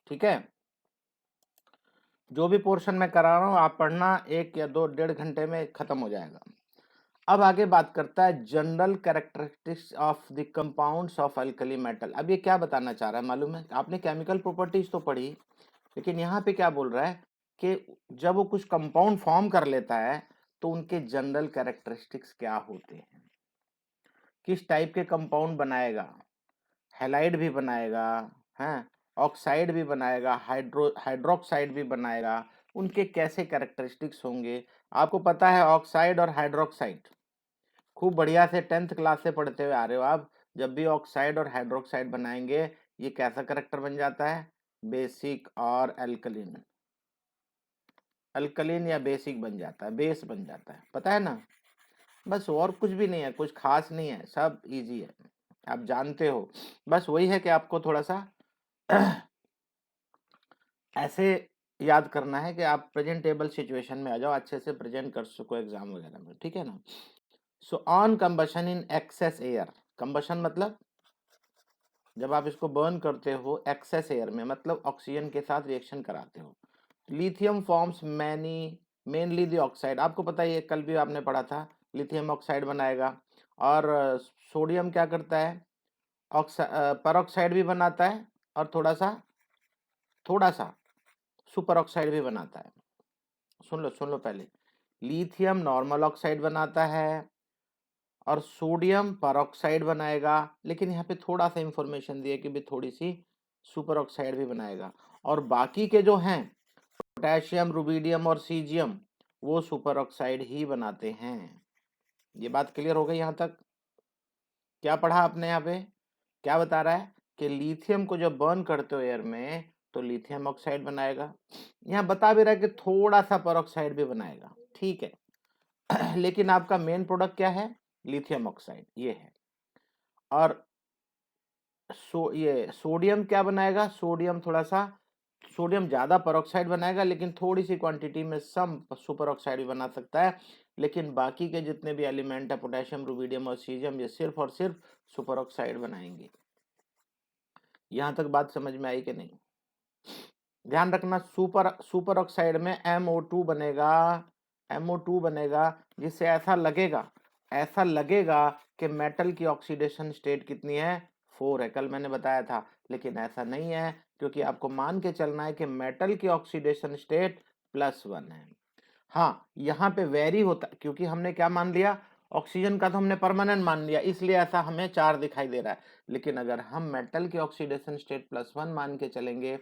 ठीक है, जो भी पोर्शन मैं करा रहा हूँ आप पढ़ना, 1 या 2 डेढ़ घंटे में खत्म हो जाएगा। अब आगे बात करता है general characteristics of the compounds of alkali metal. अब ये क्या बताना चाह रहा है मालूम है? आपने केमिकल प्रॉपर्टीज तो पढ़ी, लेकिन यहाँ पे क्या बोल रहा है कि जब वो कुछ कंपाउंड फॉर्म कर लेता है तो उनके जनरल कैरेक्टरिस्टिक्स क्या होते हैं, किस टाइप के कंपाउंड बनाएगा, हैलाइड भी बनाएगा, हैं, ऑक्साइड भी बनाएगा, हाइड्रोक्साइड भी बनाएगा, उनके कैसे कैरेक्टरिस्टिक्स होंगे। आपको पता है ऑक्साइड और हाइड्रोक्साइड खूब बढ़िया से 10th क्लास से पढ़ते हुए आ रहे हो आप। जब भी ऑक्साइड और हाइड्रोक्साइड बनाएंगे ये कैसा करेक्टर बन जाता है, बेसिक और अल्कलीन, अल्कलीन या बेसिक बन जाता है, बेस बन जाता है, पता है ना। बस और कुछ भी नहीं है, कुछ खास नहीं है, सब इजी है, आप जानते हो। बस वही है कि आपको थोड़ा सा ऐसे याद करना है कि आप प्रेजेंटेबल सिचुएशन में आ जाओ, अच्छे से प्रेजेंट कर सको एग्जाम वगैरह में, ठीक है ना। So on combustion in excess air, combustion मतलब जब आप इसको बर्न करते हो एक्सेस एयर में, मतलब ऑक्सीजन के साथ रिएक्शन कराते हो, lithium forms mainly the oxide. आपको पता है, ये कल भी आपने पढ़ा था, लिथियम ऑक्साइड बनाएगा। और सोडियम क्या करता है, परऑक्साइड भी बनाता है, और थोड़ा सा सुपर ऑक्साइड भी बनाता है। सुन लो पहले, लिथियम नॉर्मल ऑक्साइड बनाता है और सोडियम परऑक्साइड बनाएगा, लेकिन यहाँ पे थोड़ा सा इंफॉर्मेशन दिया कि भी थोड़ी सी सुपर ऑक्साइड भी बनाएगा। और बाकी के जो हैं पोटेशियम, रुबिडियम और सीजियम, वो सुपर ऑक्साइड ही बनाते हैं। ये बात क्लियर हो गई यहाँ तक? क्या पढ़ा आपने यहाँ पे? क्या बता रहा है कि लिथियम को जब बर्न करते हो एयर में तो लिथियम ऑक्साइड बनाएगा। यहाँ बता भी रहा है कि थोड़ा सा परऑक्साइड भी बनाएगा, ठीक है। लेकिन आपका मेन प्रोडक्ट क्या है, लिथियम ऑक्साइड, ये है। और ये सोडियम क्या बनाएगा, सोडियम ज्यादा परऑक्साइड बनाएगा, लेकिन थोड़ी सी क्वांटिटी में सम सुपर ऑक्साइड भी बना सकता है। लेकिन बाकी के जितने भी एलिमेंट है पोटेशियम, रुबिडियम और सीजियम, ये सिर्फ और सिर्फ सुपर ऑक्साइड बनाएंगे। यहां तक बात समझ में आई कि नहीं? ध्यान रखना, सुपर ऑक्साइड में MO2 बनेगा, MO2 बनेगा, जिससे ऐसा लगेगा कि मेटल की ऑक्सीडेशन स्टेट कितनी है, 4 है, कल मैंने बताया था। लेकिन ऐसा नहीं है, क्योंकि आपको मान के चलना है कि मेटल की ऑक्सीडेशन स्टेट +1 है। हाँ, यहाँ पे वेरी होता, क्योंकि हमने क्या मान लिया, ऑक्सीजन का तो हमने परमानेंट मान लिया, इसलिए ऐसा हमें 4 दिखाई दे रहा है। लेकिन अगर हम मेटल की ऑक्सीडेशन स्टेट +1 मान के चलेंगे,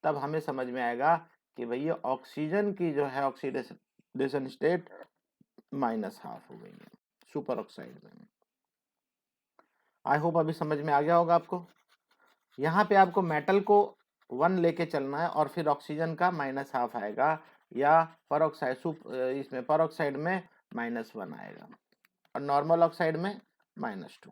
तब हमें समझ में आएगा कि भैया ऑक्सीजन की जो है ऑक्सीडेशन स्टेट -½ हो गई है सुपर ऑक्साइड में। आई होप अभी समझ में आ गया होगा आपको। यहाँ पे आपको मेटल को 1 लेके चलना है और फिर ऑक्सीजन का -½ आएगा, या इसमें परऑक्साइड में -1 आएगा और नॉर्मल ऑक्साइड में -2।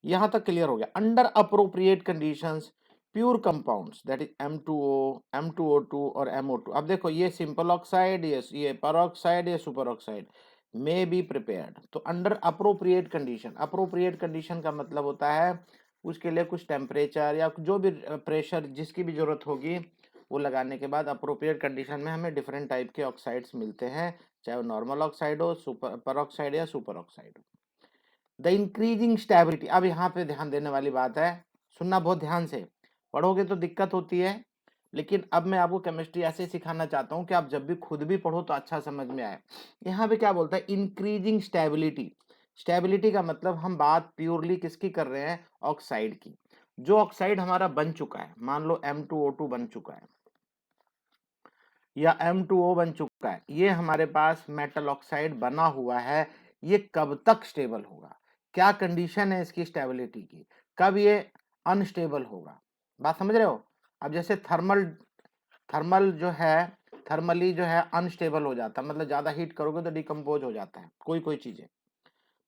यहां तक क्लियर हो गया। Under appropriate conditions pure compounds that is M2O, M2O2 और MO2। अब देखो, ये सिंपल ऑक्साइड, ये परऑक्साइड, ये super oxide may be prepared. तो अंडर अप्रोप्रिएट कंडीशन का मतलब होता है उसके लिए कुछ टेम्परेचर या जो भी प्रेशर जिसकी भी जरूरत होगी वो लगाने के बाद अप्रोप्रिएट कंडीशन में हमें डिफरेंट टाइप के ऑक्साइड्स मिलते हैं, चाहे वो नॉर्मल ऑक्साइड हो, परऑक्साइड या सुपर ऑक्साइड हो। द इंक्रीजिंग स्टेबिलिटी, अब यहाँ पे ध्यान देने वाली बात है, सुनना बहुत ध्यान से, पढ़ोगे तो दिक्कत होती है, लेकिन अब मैं आपको केमिस्ट्री ऐसे सिखाना चाहता हूँ कि आप जब भी खुद भी पढ़ो तो अच्छा समझ में आए। यहाँ पे क्या बोलता है, इंक्रीजिंग स्टेबिलिटी। स्टेबिलिटी का मतलब हम बात प्योरली किसकी कर रहे हैं, ऑक्साइड की। जो ऑक्साइड हमारा बन चुका है, मान लो M2O2 बन चुका है या M2O बन चुका है, ये हमारे पास मेटल ऑक्साइड बना हुआ है, ये कब तक स्टेबल होगा, क्या कंडीशन है इसकी स्टेबिलिटी की, कब ये अनस्टेबल होगा। बात समझ रहे हो? अब जैसे थर्मल जो है, थर्मली जो है अनस्टेबल हो जाता है, मतलब ज्यादा हीट करोगे तो डिकम्पोज हो जाता है कोई चीजें।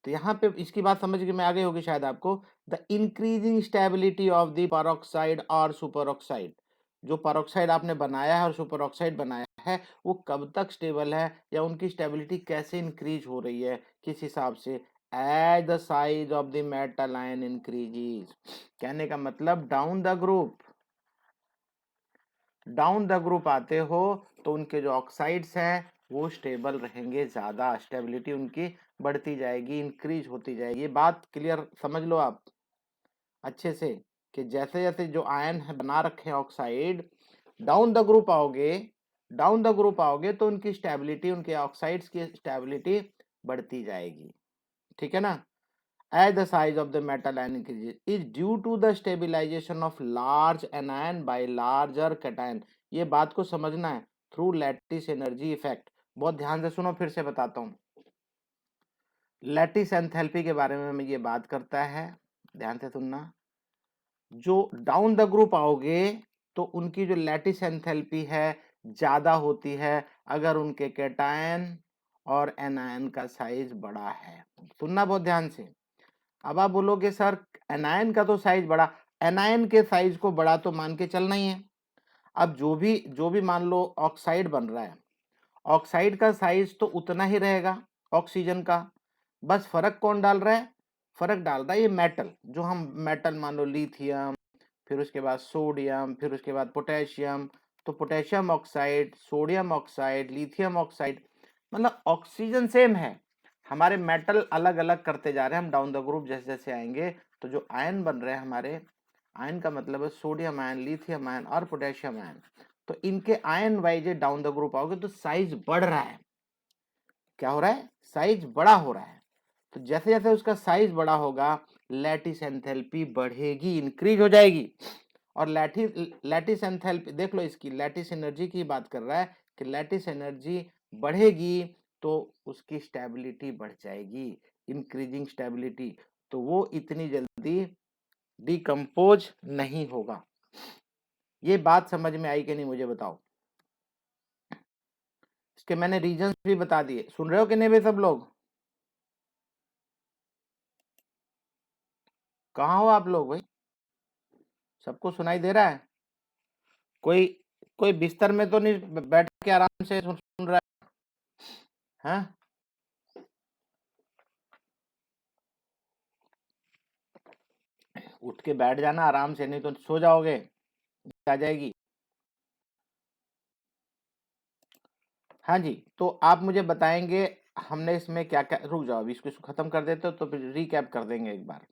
तो यहाँ पे इसकी बात समझ के मैं आगे होगी शायद आपको। The increasing stability of the peroxide और सुपर ऑक्साइड, जो परऑक्साइड आपने बनाया है और सुपर ऑक्साइड बनाया है वो कब तक स्टेबल है, या उनकी स्टेबिलिटी कैसे इंक्रीज हो रही है, किस हिसाब से, as the size of the metal ion increases. कहने का मतलब down the group, down the group आते हो तो उनके जो ऑक्साइड्स हैं वो स्टेबल रहेंगे, ज्यादा स्टेबिलिटी उनकी बढ़ती जाएगी, इंक्रीज होती जाएगी। ये बात क्लियर समझ लो आप अच्छे से कि जैसे जैसे जो आयन है बना रखे हैं ऑक्साइड, डाउन द ग्रुप आओगे, डाउन द ग्रुप आओगे तो उनकी स्टेबिलिटी, उनके ऑक्साइड्स की स्टेबिलिटी बढ़ती जाएगी। ठीक है ना। as the size of the metal ion increases is due to the stabilization of large anion by larger cation। ये बात को समझना है, थ्रू लैटिस एनर्जी इफेक्ट। बहुत ध्यान से सुनो, फिर से बताता हूँ। लैटिस एंथैल्पी के बारे में ये बात करता है, ध्यान से सुनना। जो डाउन द ग्रुप आओगे तो उनकी जो लैटिस एंथैल्पी है ज्यादा होती है अगर उनके कैटायन और एनायन का साइज बड़ा है। सुनना बहुत ध्यान से। अब आप बोलोगे सर एनायन का तो साइज बड़ा, एनायन के साइज को बड़ा तो मान के चलना ही है। अब जो भी मान लो ऑक्साइड बन रहा है, ऑक्साइड का साइज तो उतना ही रहेगा ऑक्सीजन का, बस फर्क कौन डाल रहा है, फर्क डाल रहा है ये मेटल। जो हम मेटल मान लो लिथियम, फिर उसके बाद सोडियम, फिर उसके बाद पोटेशियम, तो potassium oxide, sodium oxide, lithium oxide, मतलब ऑक्सीजन सेम है, हमारे मेटल अलग अलग करते जा रहे हैं हम डाउन द ग्रुप जैसे जैसे आएंगे। तो जो आयन बन रहे हैं हमारे, आयन का मतलब है सोडियम आयन, लिथियम आयन और पोटेशियम आयन, तो इनके ion wise down the group आओगे तो साइज बढ़ रहा है। क्या हो रहा है, साइज बड़ा हो रहा है। तो जैसे जैसे उसका साइज बड़ा होगा लैटिस एंथैल्पी बढ़ेगी, इंक्रीज हो जाएगी। और लैटिस एंथैल्पी देख लो, इसकी लैटिस एनर्जी की बात कर रहा है कि लैटिस एनर्जी बढ़ेगी तो उसकी स्टेबिलिटी बढ़ जाएगी, इंक्रीजिंग स्टेबिलिटी, तो वो इतनी जल्दी डिकम्पोज नहीं होगा। ये बात समझ में आई कि नहीं मुझे बताओ। इसके मैंने रीजंस भी बता दिए, सुन रहे हो कि नहीं भाई सब लोग? कहाँ हो आप लोग भाई? सबको सुनाई दे रहा है? कोई कोई बिस्तर में तो नहीं बैठ के आराम से सुन रहा है? हाँ? उठ के बैठ जाना आराम से, नहीं तो सो जाओगे, आ जाएगी। हाँ जी, तो आप मुझे बताएंगे हमने इसमें क्या क्या, रुक जाओ अभी इसको खत्म कर देते हो तो फिर रिकैप कर देंगे एक बार।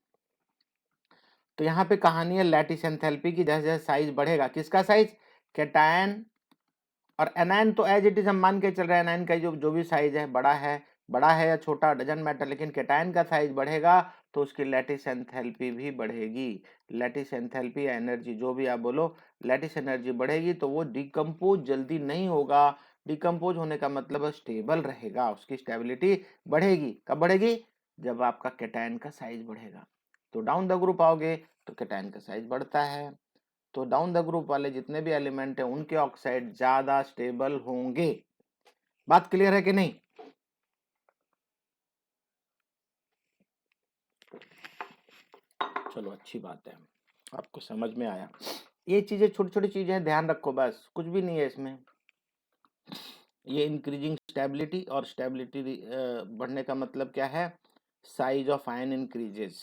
तो यहाँ पे कहानी है लैटिस एंथैल्पी की, जैसे जैसे साइज बढ़ेगा, किसका साइज, कैटायन और एनायन तो एज इट इज हम मान के चल रहे हैं, एनायन का जो जो भी साइज है बड़ा है या छोटा डजंट मैटर, लेकिन कैटायन का साइज बढ़ेगा तो उसकी लैटिस एंथैल्पी भी बढ़ेगी। लैटिस एंथैल्पी या एनर्जी जो भी आप बोलो, लैटिस एनर्जी बढ़ेगी तो वो डिकम्पोज जल्दी नहीं होगा। डिकम्पोज होने का मतलब स्टेबल रहेगा, उसकी स्टेबिलिटी बढ़ेगी। कब बढ़ेगी, जब आपका कैटायन का साइज बढ़ेगा। तो डाउन द ग्रुप आओगे तो कैटायन का साइज बढ़ता है, तो डाउन द ग्रुप वाले जितने भी एलिमेंट हैं उनके ऑक्साइड ज्यादा स्टेबल होंगे। बात क्लियर है कि नहीं? चलो अच्छी बात है, आपको समझ में आया। ये चीजें छोटी छोटी चीजें हैं, ध्यान रखो, बस कुछ भी नहीं है इसमें। ये इंक्रीजिंग स्टेबिलिटी, और स्टेबिलिटी बढ़ने का मतलब क्या है, size of ion increases,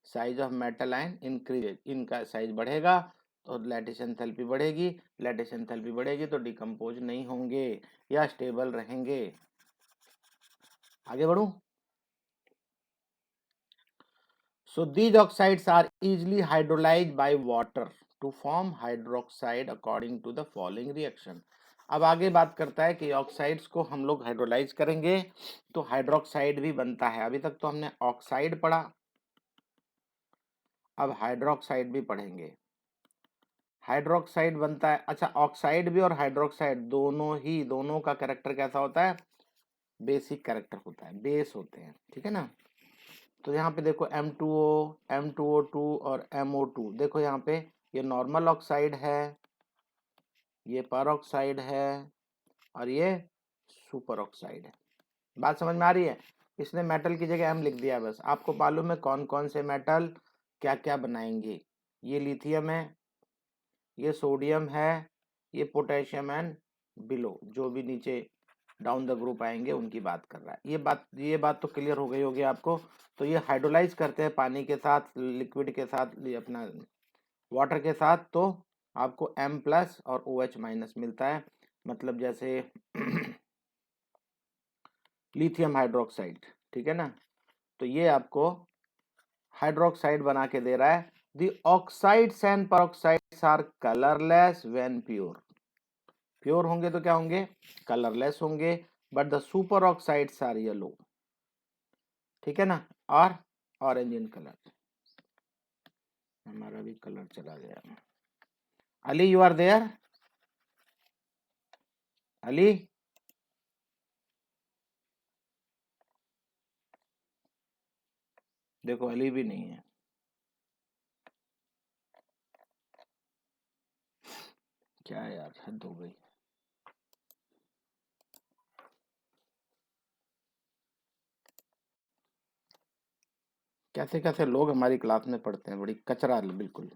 size of metal ion increases, इनका साइज बढ़ेगा तो लैटिस एंथैल्पी बढ़ेगी, लैटिस एंथैल्पी बढ़ेगी तो डिकम्पोज नहीं होंगे या स्टेबल रहेंगे। आगे बढ़ूं। So these oxides are easily hydrolyzed by water to form hydroxide according to the following reaction। अब आगे बात करता है कि ऑक्साइड्स को हम लोग हाइड्रोलाइज करेंगे तो हाइड्रोक्साइड भी बनता है। अभी तक तो हमने ऑक्साइड पढ़ा, अब हाइड्रोक्साइड भी पढ़ेंगे। हाइड्रोक्साइड बनता है, अच्छा ऑक्साइड भी और हाइड्रोक्साइड दोनों का कैरेक्टर कैसा होता है, बेसिक कैरेक्टर होता है, बेस होते हैं, ठीक है ना। तो यहाँ पे देखो M2O, M2O2 और MO2, देखो यहाँ पे ये नॉर्मल ऑक्साइड है, ये पर ऑक्साइड है और ये सुपर ऑक्साइड है। बात समझ में आ रही है? इसने मेटल की जगह M लिख दिया, बस आपको मालूम है कौन कौन से मेटल क्या क्या बनाएंगे। ये लिथियम है, ये सोडियम है, ये पोटेशियम एंड बिलो जो भी नीचे डाउन द ग्रुप आएंगे उनकी बात कर रहा है। ये बात तो क्लियर हो गई होगी आपको। तो ये हाइड्रोलाइज करते हैं पानी के साथ, लिक्विड के साथ, अपना वाटर के साथ, तो आपको M प्लस और OH माइनस मिलता है, मतलब जैसे लिथियम हाइड्रोक्साइड, ठीक है ना। तो ये आपको हाइड्रोक्साइड बना के दे रहा है। The oxides and peroxides are colourless when pure. Pure होंगे तो क्या होंगे, कलरलेस होंगे, but the super oxides are yellow, ठीक है ना, और ऑरेंज इन कलर। हमारा भी कलर चला गया। Ali you are there, Ali? देखो अली भी नहीं है। क्या यार, हद हो गई। कैसे कैसे लोग हमारी क्लास में पढ़ते हैं, बड़ी कचरा बिल्कुल,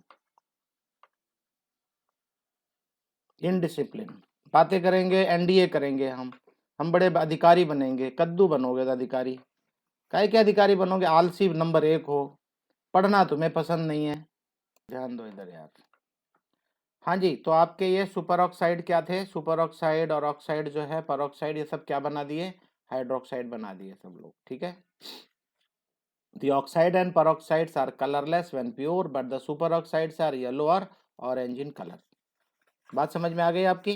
इनडिसिप्लिन। बातें करेंगे, एनडीए करेंगे हम बड़े अधिकारी बनेंगे, कद्दू बनोगे तो अधिकारी, काहे के अधिकारी बनोगे, आलसी नंबर 1 हो, पढ़ना तुम्हें पसंद नहीं है। ध्यान दो इधर यार। हाँ जी, तो आपके ये सुपर ऑक्साइड क्या थे, सुपर ऑक्साइड और ऑक्साइड जो है पेरोक्साइड, ये सब क्या बना दिए, हाइड्रोक्साइड बना दिए सब लोग, ठीक है। The oxide and peroxides are colorless when pure, but the superoxides are yellow or orange in color. बात समझ में आ गई आपकी?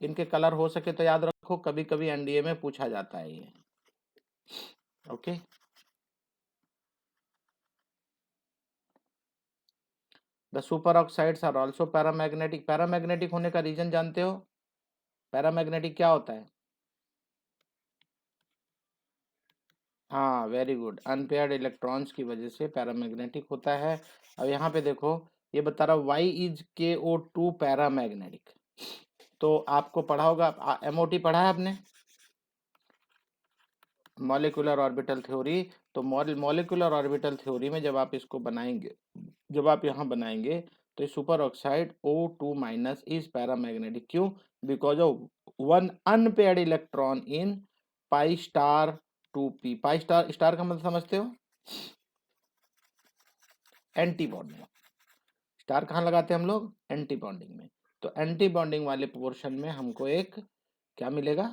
इनके कलर हो सके तो याद रखो, कभी कभी एनडीए में पूछा जाता है ये, okay. The super oxides are also paramagnetic. Paramagnetic होने का रीजन जानते हो? पैरामैग्नेटिक क्या होता है? हाँ, वेरी गुड, अनपेयर्ड इलेक्ट्रॉन्स की वजह से पैरामैग्नेटिक होता है। अब यहाँ पे देखो, ये बता रहा वाई इज KO2 पैरामैग्नेटिक। तो आपको पढ़ा होगा, MOT पढ़ा है आपने, मॉलिक्यूलर ऑर्बिटल थ्योरी। तो मॉलिक्यूलर ऑर्बिटल थ्योरी में जब आप इसको बनाएंगे, जब आप यहाँ बनाएंगे, तो super oxide O2 minus is paramagnetic. क्यों? Because of one unpaired electron in pi star 2p। Pi star, star का मतलब समझते हो, एंटी बॉन्डिंग। स्टार कहाँ लगाते हैं हम लोग, एंटी बॉन्डिंग में। तो एंटी बॉन्डिंग वाले पोर्शन में हमको एक क्या मिलेगा,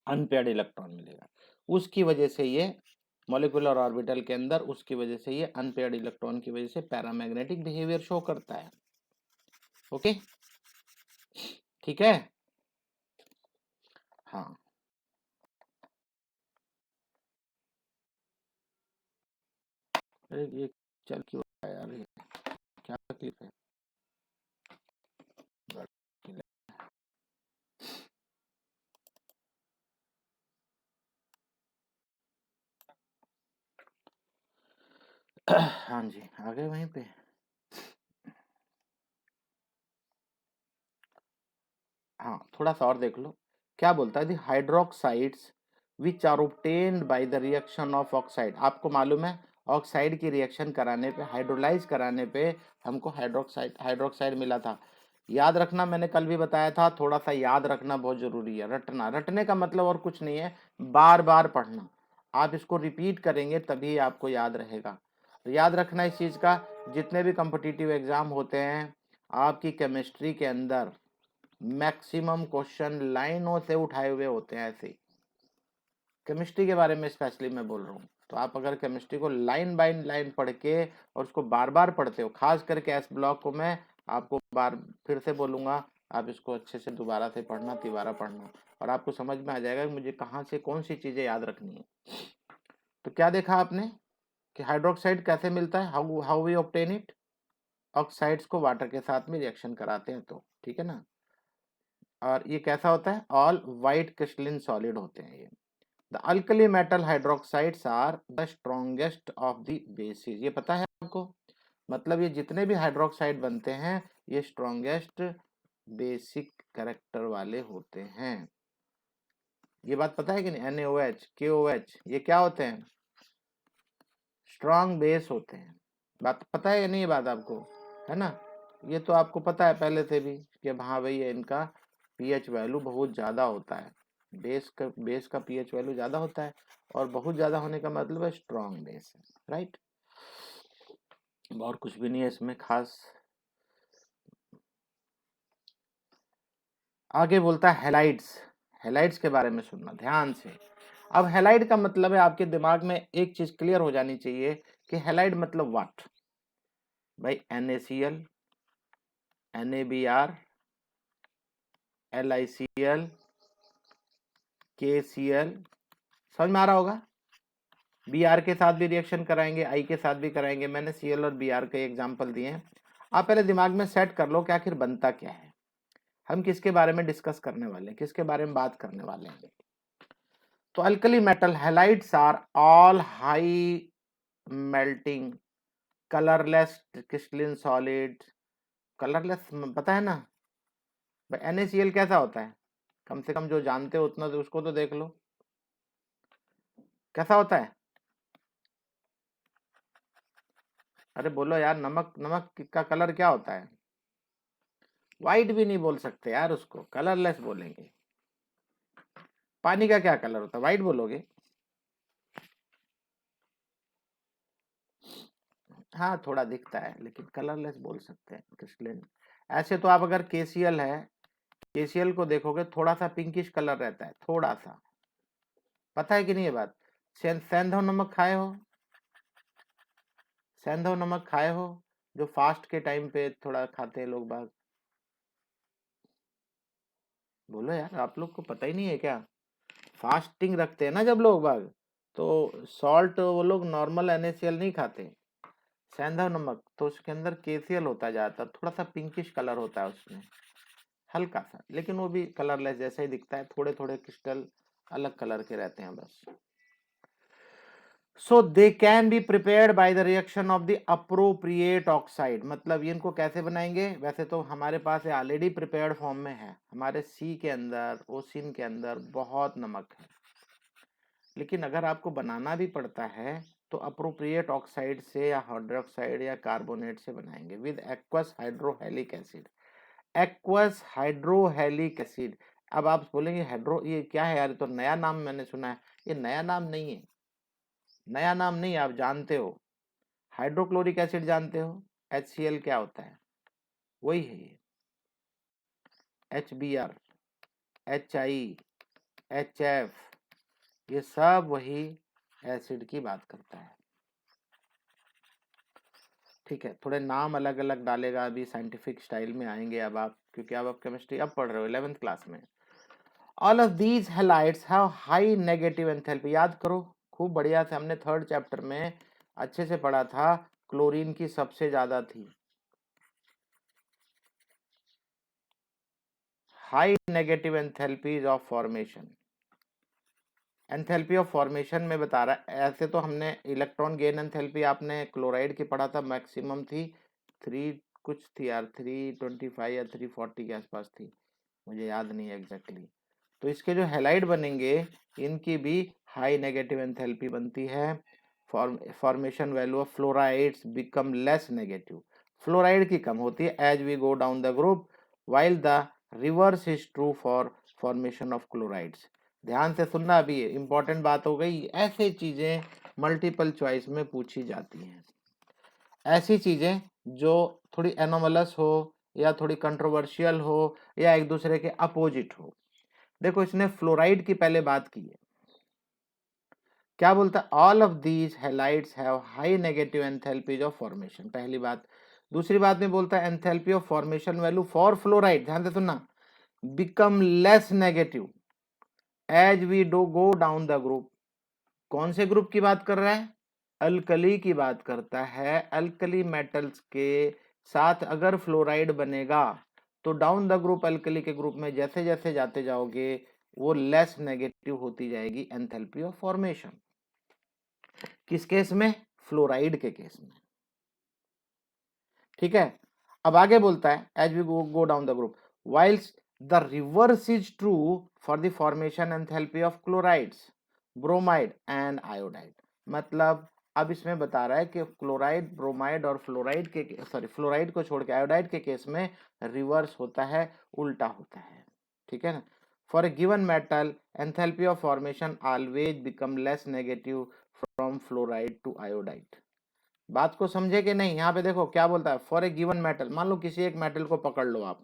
अनपेयर्ड इलेक्ट्रॉन मिलेगा। उसकी वजह से ये मॉलिक्यूलर ऑर्बिटल के अंदर, उसकी वजह से ये अनपेयर्ड इलेक्ट्रॉन की वजह से पैरामैग्नेटिक बिहेवियर शो करता है, ओके, ठीक है। हाँ, अरे ये चल क्यों रहा है यार, ये क्या तकलीफ है? हाँ जी, आ गए वहीं पे। हाँ, थोड़ा सा और देख लो, क्या बोलता है, the hydroxides which are obtained by the reaction of oxide. आपको मालूम है, ऑक्साइड की रिएक्शन कराने पे, हाइड्रोलाइज कराने पे हमको हाइड्रोक्साइड मिला था। याद रखना, मैंने कल भी बताया था, थोड़ा सा याद रखना बहुत जरूरी है। रटना, रटने का मतलब और कुछ नहीं है, बार बार पढ़ना। आप इसको रिपीट करेंगे तभी आपको याद रहेगा। तो याद रखना इस चीज का, जितने भी कॉम्पिटिटिव एग्जाम होते हैं आपकी केमिस्ट्री के अंदर, मैक्सिमम क्वेश्चन लाइनों से उठाए हुए होते हैं। ऐसे केमिस्ट्री के बारे में स्पेशली मैं बोल रहा हूँ। तो आप अगर केमिस्ट्री को लाइन बाय लाइन पढ़ के और उसको बार बार पढ़ते हो, खास करके एस ब्लॉक को मैं आपको बार फिर से बोलूंगा, आप इसको अच्छे से दोबारा से पढ़ना, तिबारा पढ़ना, और आपको समझ में आ जाएगा कि मुझे कहाँ से कौन सी चीजें याद रखनी है। तो क्या देखा आपने कि हाइड्रोक्साइड कैसे मिलता है, how how we obtain it, oxides को वाटर के साथ में रिएक्शन कराते हैं तो, ठीक है ना। और ये कैसा होता है, ऑल वाइट क्रिस्टलिन सॉलिड होते हैं ये। The alkali metal hydroxides are the strongest of the bases. ये पता है आपको, मतलब ये जितने भी हाइड्रोक्साइड बनते हैं ये स्ट्रॉन्गेस्ट बेसिक कैरेक्टर वाले होते हैं। ये बात पता है कि नहीं, NaOH KOH ये क्या होते हैं, स्ट्रॉन्ग बेस होते हैं। बात पता है या नहीं, ये बात आपको है ना। ये तो आपको पता है पहले से भी कि हाँ भाई इनका pH वैल्यू बहुत ज़्यादा होता है, बेस का pH वैल्यू ज़्यादा होता है, और बहुत ज़्यादा होने का मतलब है स्ट्रॉन्ग बेस है, राइट। और कुछ भी नहीं है इसमें खास। आगे बोलता है हेलाइड्स। हेलाइड्स के बारे में सुनना ध्यान से। अब हेलाइड का मतलब है, आपके दिमाग में एक चीज क्लियर हो जानी चाहिए कि हेलाइड मतलब व्हाट। भाई NaCl, NaBr, LiCl, KCl, समझ में आ रहा होगा। Br के साथ भी रिएक्शन कराएंगे, I के साथ भी कराएंगे। मैंने Cl और Br के एग्जाम्पल दिए हैं। आप पहले दिमाग में सेट कर लो कि आखिर बनता क्या है, हम किसके बारे में डिस्कस करने वाले हैं, किसके बारे में बात करने वाले हैं। तो alkali metal halides are all high melting colourless crystalline solid. Colourless पता है ना भाई। NaCl कैसा होता है, कम से कम जो जानते हो उतना तो उसको तो देख लो, कैसा होता है। अरे बोलो यार, नमक, नमक का कलर क्या होता है। व्हाइट भी नहीं बोल सकते यार, उसको कलरलेस बोलेंगे। पानी का क्या कलर होता है, व्हाइट बोलोगे। हाँ थोड़ा दिखता है लेकिन कलरलेस बोल सकते हैं क्रिस्टलिन। ऐसे तो आप अगर KCl है, KCl को देखोगे थोड़ा सा पिंकिश कलर रहता है, थोड़ा सा। पता है कि नहीं ये बात। सेंधव नमक खाए हो, सेंधव नमक खाए हो, जो फास्ट के टाइम पे थोड़ा खाते हैं लोग बाग। बोलो यार, आप लोग को पता ही नहीं है क्या। फास्टिंग रखते हैं ना जब लोग बाग, तो सॉल्ट वो लोग नॉर्मल NaCl नहीं खाते, सेंधव नमक। तो उसके अंदर KCl होता है ज्यादातर, थोड़ा सा पिंकिश कलर होता है उसमें, हल्का सा, लेकिन वो भी कलरलेस जैसा ही दिखता है, थोड़े थोड़े क्रिस्टल अलग कलर के रहते हैं बस। So they can be prepared by the reaction of the appropriate oxide. मतलब ये इनको कैसे बनाएंगे, वैसे तो हमारे पास ऑलरेडी प्रिपेयर्ड फॉर्म में है, हमारे सी के अंदर, ओसिन के अंदर बहुत नमक है, लेकिन अगर आपको बनाना भी पड़ता है तो अप्रोप्रिएट ऑक्साइड से या हाइड्रोक्साइड या कार्बोनेट से बनाएंगे with aqueous hydrohalic acid. Aqueous hydrohalic acid. अब आप बोलेंगे हाइड्रो ये क्या है यार, तो नया नाम मैंने सुना है। ये नया नाम नहीं है, नया नाम नहीं, आप जानते हो। हाइड्रोक्लोरिक एसिड जानते हो, HCl क्या होता है, वही है ये। HBr, HI, HF, ये सब वही एसिड की बात करता है। ठीक है, थोड़े नाम अलग अलग डालेगा, अभी साइंटिफिक स्टाइल में आएंगे अब आप, क्योंकि अब आप केमिस्ट्री अब पढ़ रहे हो 11th क्लास में। All of these halides have high negative enthalpy. याद करो खूब बढ़िया से, हमने 3rd चैप्टर में अच्छे से पढ़ा था, क्लोरीन की सबसे ज्यादा थी। High negative enthalpies of formation, enthalpy of formation में बता रहा है। ऐसे तो हमने इलेक्ट्रॉन गेन एंथैल्पी आपने क्लोराइड की पढ़ा था, मैक्सिमम थी 3 कुछ थी यार, 325 या 340 के आसपास थी, मुझे याद नहीं है एग्जैक्टली। तो इसके जो हैलाइड बनेंगे इनकी भी हाई नेगेटिव एंथैल्पी बनती है। Formation value of fluorides become less negative, fluoride की कम होती है as we go down the group, while the reverse is true for formation of chlorides। ध्यान से सुनना, अभी इंपॉर्टेंट बात हो गई। ऐसे चीजें मल्टीपल चॉइस में पूछी जाती हैं, ऐसी चीजें जो थोड़ी एनोमलस हो या थोड़ी कंट्रोवर्शियल हो या एक दूसरे के अपोजिट हो। देखो इसने फ्लोराइड की पहले बात की है, क्या बोलता है, all of these halides have high negative enthalpies of formation, पहली बात। दूसरी बात में बोलता है enthalpy of formation value for fluoride, ध्यान से सुनना, become less negative as we do go down the group. कौन से ग्रुप की बात कर रहा है, अल्कली की बात करता है। अल्कली मेटल्स के साथ अगर फ्लोराइड बनेगा तो डाउन द ग्रुप अल्कली के ग्रुप में जैसे जैसे जाते जाओगे वो लेस नेगेटिव होती जाएगी एंथैल्पी ऑफ फॉर्मेशन। किस केस में, फ्लोराइड के केस में। ठीक है, अब आगे बोलता है as we go down the group, whilst the reverse is true for the formation enthalpy of chlorides, bromide and iodide। मतलब अब इसमें बता रहा है कि क्लोराइड, ब्रोमाइड और फ्लोराइड के, सॉरी फ्लोराइड को छोड़ के आयोडाइड के केस में रिवर्स होता है, उल्टा होता है। ठीक है ना। For a given metal enthalpy of formation always become less negative from fluoride to iodide. बात को समझे कि नहीं। यहाँ पे देखो क्या बोलता है, फॉर ए गिवन मेटल, मान लो किसी एक मेटल को पकड़ लो आप,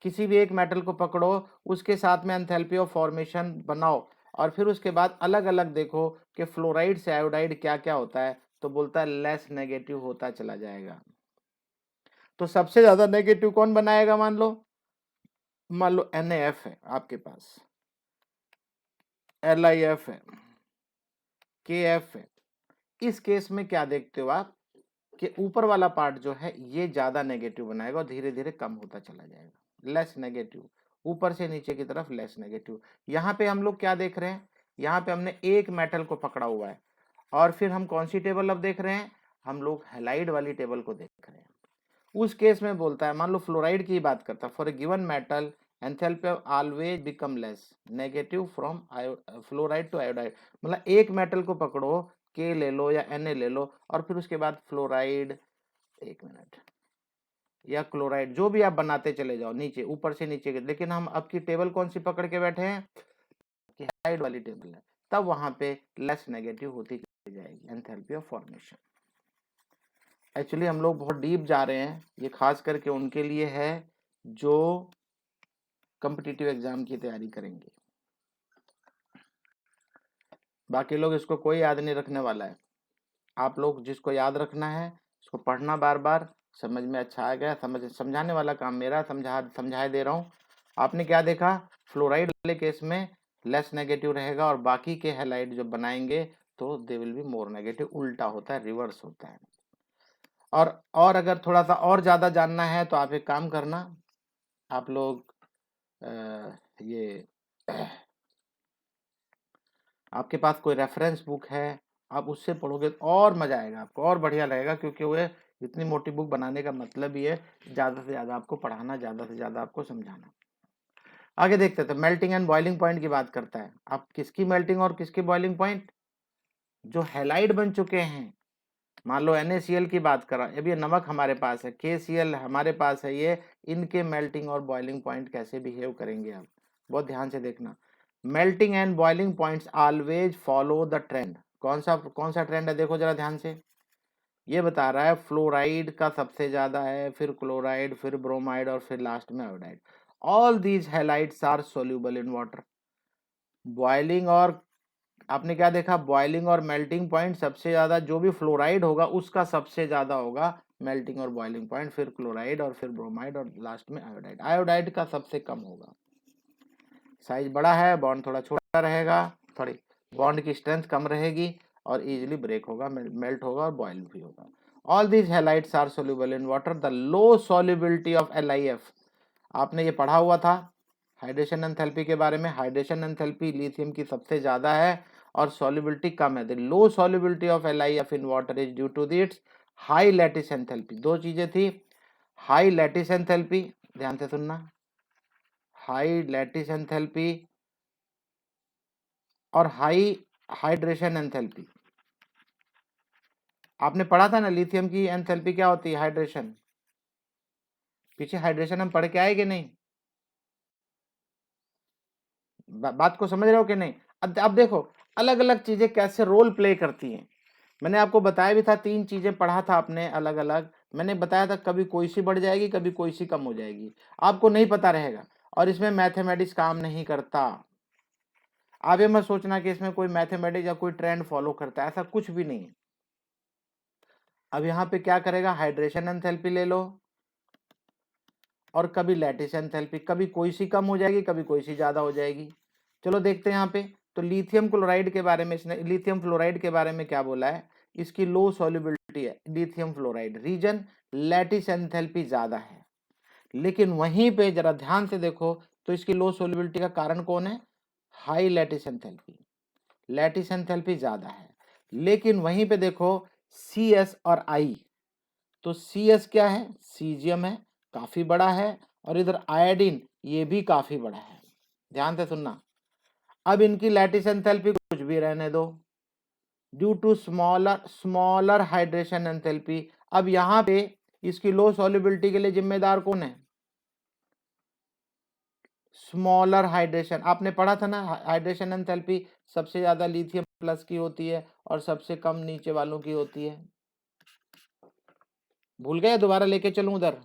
किसी भी एक मेटल को पकड़ो, उसके साथ में एंथैल्पी ऑफ फॉर्मेशन बनाओ और फिर उसके बाद अलग अलग देखो कि फ्लोराइड से आयोडाइड क्या क्या होता है, तो बोलता है लेस नेगेटिव होता चला जाएगा। तो सबसे ज्यादा नेगेटिव कौन बनाएगा? मान लो NaF है आपके पास, LiF है, KF है। इस केस में क्या देखते हो आप कि ऊपर वाला पार्ट जो है ये ज्यादा नेगेटिव बनाएगा और धीरे धीरे कम होता चला जाएगा, लेस नेगेटिव, ऊपर से नीचे की तरफ लेस नेगेटिव। यहाँ पे हम लोग क्या देख रहे हैं? यहाँ पे हमने एक मेटल को पकड़ा हुआ है और फिर हम कौन सी टेबल अब देख रहे हैं? हम लोग हैलाइड वाली टेबल को देख रहे हैं। उस केस में बोलता है, मान लो फ्लोराइड की बात करता है, for a given metal enthalpy always become less negative from fluoride to iodide. मतलब एक मेटल को पकड़ो, के ले लो या Na ले लो और फिर उसके बाद फ्लोराइड, एक मिनट, या क्लोराइड, जो भी आप बनाते चले जाओ नीचे, ऊपर से नीचे के। लेकिन हम अब की टेबल कौन सी पकड़ के बैठे हैं? कि हैलाइड वाली टेबल है, तब वहां पे लेस नेगेटिव होती चली जाएगी एंथैल्पी ऑफ फॉर्मेशन। एक्चुअली हम लोग बहुत डीप जा रहे हैं, ये खास करके उनके लिए है जो कॉम्पिटिटिव एग्जाम की तैयारी करेंगे। बाकी लोग इसको कोई याद नहीं रखने वाला है। आप लोग जिसको याद रखना है इसको पढ़ना बार बार, समझ में अच्छा आ गया, समझाने वाला काम मेरा, समझाए दे रहा हूँ। आपने क्या देखा? फ्लोराइड वाले केस में लेस नेगेटिव रहेगा और बाकी के हैलाइड जो बनाएंगे तो they will be more negative, उल्टा होता है, रिवर्स होता है। और अगर थोड़ा सा और ज्यादा जानना है तो आप एक काम करना, आप लोग ये आपके पास कोई रेफरेंस बुक है, आप उससे पढ़ोगे तो और मजा आएगा आपको, और बढ़िया लगेगा, क्योंकि वो इतनी मोटी बुक बनाने का मतलब ही है ज्यादा से ज्यादा आपको पढ़ाना, ज्यादा से ज्यादा आपको समझाना। आगे देखते थे, मेल्टिंग एंड बॉइलिंग पॉइंट की बात करता है। अब किसकी मेल्टिंग और किसकी बॉइलिंग पॉइंट? जो हैलाइड बन चुके हैं, मान लो NaCl की बात करा, अब ये नमक हमारे पास है, KCl हमारे पास है, ये इनके मेल्टिंग और बॉइलिंग पॉइंट कैसे बिहेव करेंगे आप बहुत ध्यान से देखना। Melting and boiling points always follow the trend. कौन सा ट्रेंड है? देखो जरा ध्यान से, ये बता रहा है फ्लोराइड का सबसे ज्यादा है, फिर क्लोराइड, फिर ब्रोमाइड और फिर लास्ट में iodide. All these halides are soluble in water. Boiling और आपने क्या देखा? बॉइलिंग और मेल्टिंग पॉइंट सबसे ज्यादा जो भी फ्लोराइड होगा उसका सबसे ज्यादा होगा मेल्टिंग और बॉइलिंग पॉइंट, फिर क्लोराइड और फिर ब्रोमाइड और लास्ट में आयोडाइड। आयोडाइड का सबसे कम होगा। साइज बड़ा है, बॉन्ड थोड़ा छोटा रहेगा, थोड़ी बॉन्ड की स्ट्रेंथ कम रहेगी और इजीली ब्रेक होगा, मेल्ट होगा और बॉइल भी होगा। All these halides are soluble in water. The low solubility of LiF, आपने ये पढ़ा हुआ था हाइड्रेशन एंथैल्पी के बारे में। हाइड्रेशन एंथैल्पी लिथियम की सबसे ज्यादा है और सॉल्युबिलिटी कम है। The low solubility of LiF in water is due to its high lattice enthalpy. दो चीजें थी, हाई लैटिस एंथैल्पी, ध्यान से सुनना, हाई लैटिस एंथैल्पी और हाई हाइड्रेशन एंथैल्पी। आपने पढ़ा था ना लिथियम की एंथैल्पी क्या होती है? हाइड्रेशन। पीछे हाइड्रेशन हम पढ़ के आए कि नहीं? बात को समझ रहे हो कि नहीं? अब देखो अलग अलग चीजें कैसे रोल प्ले करती हैं। मैंने आपको बताया भी था, तीन चीजें पढ़ा था आपने अलग अलग। मैंने बताया था कभी कोई सी बढ़ जाएगी, कभी कोई सी कम हो जाएगी, आपको नहीं पता रहेगा। और इसमें मैथमेटिक्स काम नहीं करता। आप ये मत सोचना कि इसमें कोई मैथमेटिक्स या कोई ट्रेंड फॉलो करता है, ऐसा कुछ भी नहीं है। अब यहाँ पे क्या करेगा? हाइड्रेशन एंथैल्पी ले लो और कभी लैटिस एंथैल्पी, कभी कोई सी कम हो जाएगी, कभी कोई सी ज्यादा हो जाएगी। चलो देखते हैं यहाँ पे। तो लिथियम क्लोराइड के बारे में इसने, लिथियम फ्लोराइड के बारे में क्या बोला है? इसकी लो सॉल्युबिलिटी है lithium fluoride, reason lattice enthalpy ज्यादा है। लेकिन वहीं पे जरा ध्यान से देखो तो इसकी लो सॉल्युबिलिटी का कारण कौन है? High lattice enthalpy, lattice enthalpy ज्यादा है। लेकिन वहीं पे देखो CS और I, तो CS क्या है? सीजियम है, काफी बड़ा है, और इधर आयोडीन ये भी काफी बड़ा है। ध्यान से सुनना। अब इनकी लैटिस एंथैल्पी कुछ भी रहने दो, due to smaller hydration enthalpy. अब यहाँ पे इसकी लो सॉल्युबिलिटी के लिए जिम्मेदार कौन है? Smaller hydration. आपने पढ़ा था ना हाइड्रेशन एंथैल्पी सबसे ज्यादा लिथियम प्लस की होती है और सबसे कम नीचे वालों की होती है। भूल गए? दोबारा लेके चलूं उधर,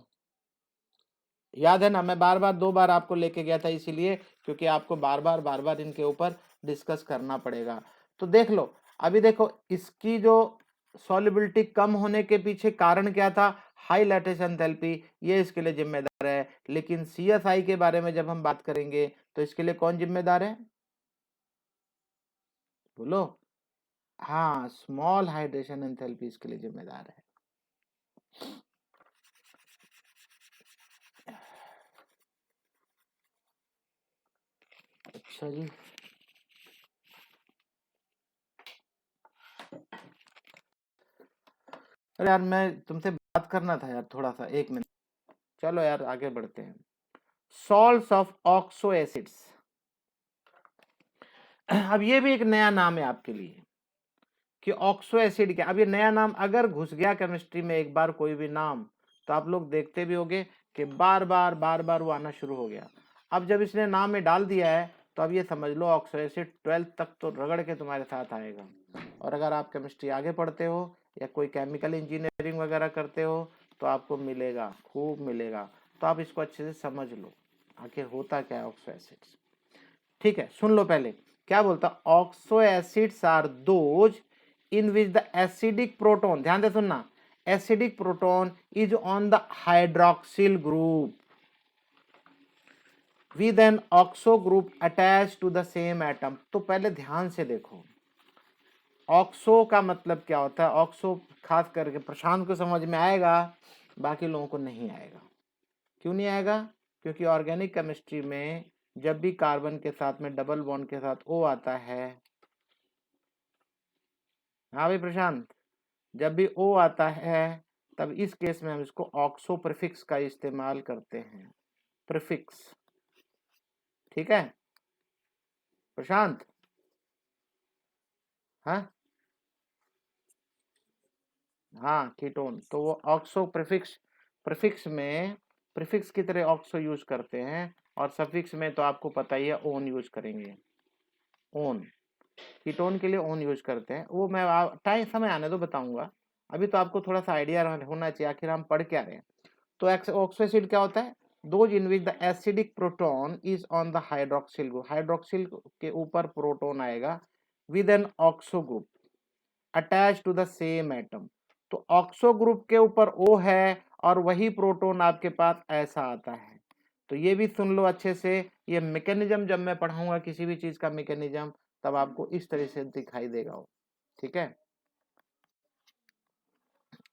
याद है ना, मैं बार बार 2 बार आपको लेके गया था इसीलिए, क्योंकि आपको बार बार इनके ऊपर डिस्कस करना पड़ेगा। तो देख लो, अभी देखो इसकी जो सॉल्युबिलिटी कम होने के पीछे कारण क्या था, हाई लैटिस एंथैल्पी, ये इसके लिए जिम्मेदार है। लेकिन CSI के बारे में जब हम बात करेंगे तो इसके लिए कौन जिम्मेदार है, बोलो। हाँ, स्मॉल हाइड्रेशन एंथैल्पी इसके लिए जिम्मेदार है। अच्छा जी, अरे यार मैं तुमसे बात करना था यार थोड़ा सा, 1 मिनट। चलो यार आगे बढ़ते हैं। सॉल्ट्स ऑफ ऑक्सो एसिड्स, अब ये भी एक नया नाम है आपके लिए कि ऑक्सो एसिड क्या। अब ये नया नाम अगर घुस गया केमिस्ट्री में एक बार कोई भी नाम, तो आप लोग देखते भी होगे कि बार बार वो आना शुरू हो गया। अब जब इसने नाम में डाल दिया है तो अब ये समझ लो ऑक्सो एसिड 12th तक तो रगड़ के तुम्हारे साथ आएगा। और अगर आप केमिस्ट्री आगे पढ़ते हो या कोई केमिकल इंजीनियरिंग वगैरह करते हो तो आपको मिलेगा, खूब मिलेगा। तो आप इसको अच्छे से समझ लो आखिर होता क्या है ऑक्सो एसिड्स। ठीक है, सुन लो पहले क्या बोलता, oxo acids are those in which the acidic proton, ध्यान से सुनना, acidic proton is on the hydroxyl group with an oxo group attach to the same atom. तो पहले ध्यान से देखो, ऑक्सो का मतलब क्या होता है। ऑक्सो खास करके प्रशांत को समझ में आएगा, बाकी लोगों को नहीं आएगा। क्यों नहीं आएगा, क्योंकि ऑर्गेनिक केमिस्ट्री में जब भी कार्बन के साथ में डबल बॉन्ड के साथ O आता है, हाँ भाई प्रशांत, जब भी O आता है तब इस केस में हम इसको ऑक्सो प्रीफिक्स का इस्तेमाल करते हैं, प्रीफिक्स। ठीक है प्रशांत, हाँ हाँ कीटोन, तो वो ऑक्सो प्रीफिक्स, प्रीफिक्स में प्रीफिक्स की तरह ऑक्सो यूज करते हैं, और सफिक्स में तो आपको पता ही है ओन यूज करेंगे। ओन, कीटोन के लिए ओन यूज करते हैं, वो मैं टाइम समय आने दो बताऊंगा। अभी तो आपको थोड़ा सा आइडिया होना चाहिए आखिर हम पढ़ क्या रहे हैं। तो ऑक्सो एसिड क्या होता है, those in which the acidic proton is on the hydroxyl group, hydroxyl के ऊपर प्रोटॉन आएगा with an oxo group attach to the same atom. तो ऑक्सो ग्रुप के ऊपर O है और वही प्रोटॉन आपके पास ऐसा आता है। तो ये भी सुन लो अच्छे से, ये मैकेनिज्म जब मैं पढ़ाऊंगा किसी भी चीज का मैकेनिज्म, तब आपको इस तरह से दिखाई देगा वो। ठीक है,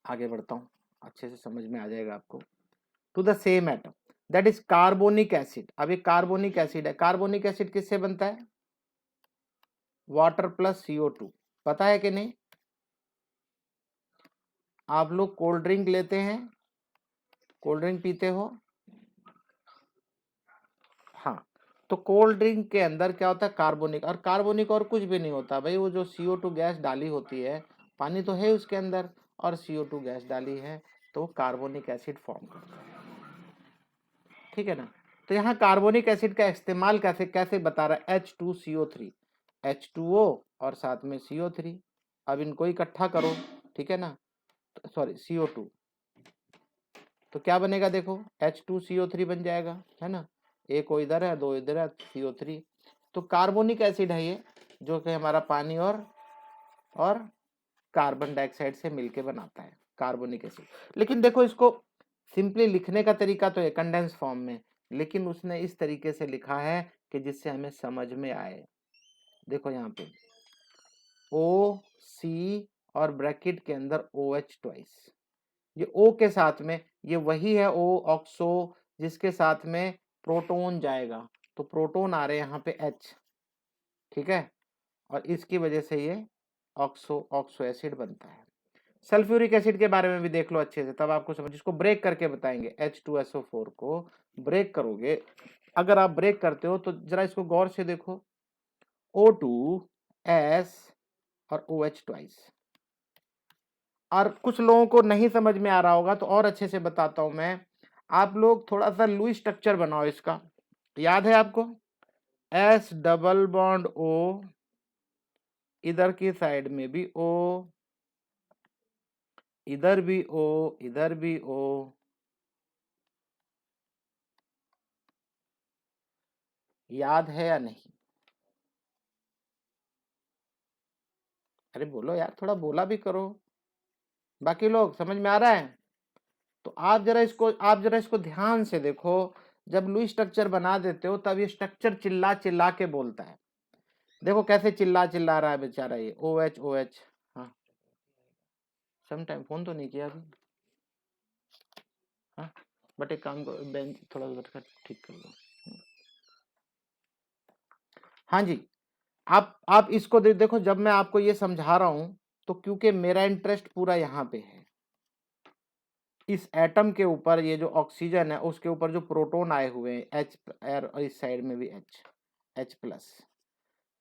आगे बढ़ता हूँ, अच्छे से समझ में आ जाएगा आपको। To the same atom, that is carbonic acid. अब ये कार्बोनिक एसिड है, कार्बोनिक एसिड किससे बनता है, वाटर प्लस CO2, पता है कि नहीं। आप लोग कोल्ड ड्रिंक लेते हैं, कोल्ड ड्रिंक पीते हो, हाँ, तो कोल्ड ड्रिंक के अंदर क्या होता है, कार्बोनिक, और कार्बोनिक और कुछ भी नहीं होता भाई, वो जो CO2 गैस डाली होती है, पानी तो है उसके अंदर और CO2 गैस डाली है, तो वो कार्बोनिक एसिड फॉर्म करता है। ठीक है ना। तो यहाँ कार्बोनिक एसिड का इस्तेमाल कैसे कैसे बता रहा है, H2CO3, H2O और साथ में CO3, अब इनको इकट्ठा करो, ठीक है ना, सॉरी CO2, तो क्या बनेगा देखो, H2CO3 बन जाएगा, है ना, एक वो इधर है, 2 इधर है, CO3। तो कार्बोनिक एसिड है ये, जो कि हमारा पानी और कार्बन डाइऑक्साइड से मिलके बनाता है कार्बोनिक एसिड। लेकिन देखो इसको सिंपली लिखने का तरीका तो है कंडेंस फॉर्म में, लेकिन उसने इस तरीके से लिखा है कि जिससे हमें समझ में आए। देखो यहाँ पे OC और ब्रैकेट के अंदर OH ट्वाइस, ये O के साथ में, ये वही है O ऑक्सो जिसके साथ में प्रोटॉन जाएगा, तो प्रोटॉन आ रहे हैं यहाँ पे H, ठीक है, और इसकी वजह से ये ऑक्सो एसिड बनता है। सल्फ्यूरिक एसिड के बारे में भी देख लो अच्छे से, तब आपको समझ, इसको ब्रेक करके बताएंगे। H2SO4 को ब्रेक करोगे, अगर आप ब्रेक करते हो तो जरा इसको गौर से देखो, O2S और OH ट्वाइस। और कुछ लोगों को नहीं समझ में आ रहा होगा तो और अच्छे से बताता हूं मैं, आप लोग थोड़ा सा लुईस स्ट्रक्चर बनाओ इसका, याद है आपको, S डबल बॉन्ड O, इधर की साइड में भी O, इधर भी O, इधर भी O, याद है या नहीं? अरे बोलो यार, थोड़ा बोला भी करो। बाकी लोग समझ में आ रहा है? तो आप जरा इसको ध्यान से देखो। जब लुईस स्ट्रक्चर बना देते हो तब ये स्ट्रक्चर चिल्ला चिल्ला के बोलता है। देखो कैसे चिल्ला चिल्ला रहा है बेचारा ये, ओ एच ओ एच। हाँ, सम टाइम फोन तो नहीं किया अभी। हाँ, बट एक काम करो, बेंच थोड़ा उधर का ठीक कर लो। हाँ जी, आप इसको देखो, जब मैं आपको ये समझा रहा हूं तो क्योंकि मेरा इंटरेस्ट पूरा यहाँ पे है, इस एटम के ऊपर, ये जो ऑक्सीजन है उसके ऊपर जो प्रोटॉन आए हुए हैं एच, और इस साइड में भी एच, एच प्लस।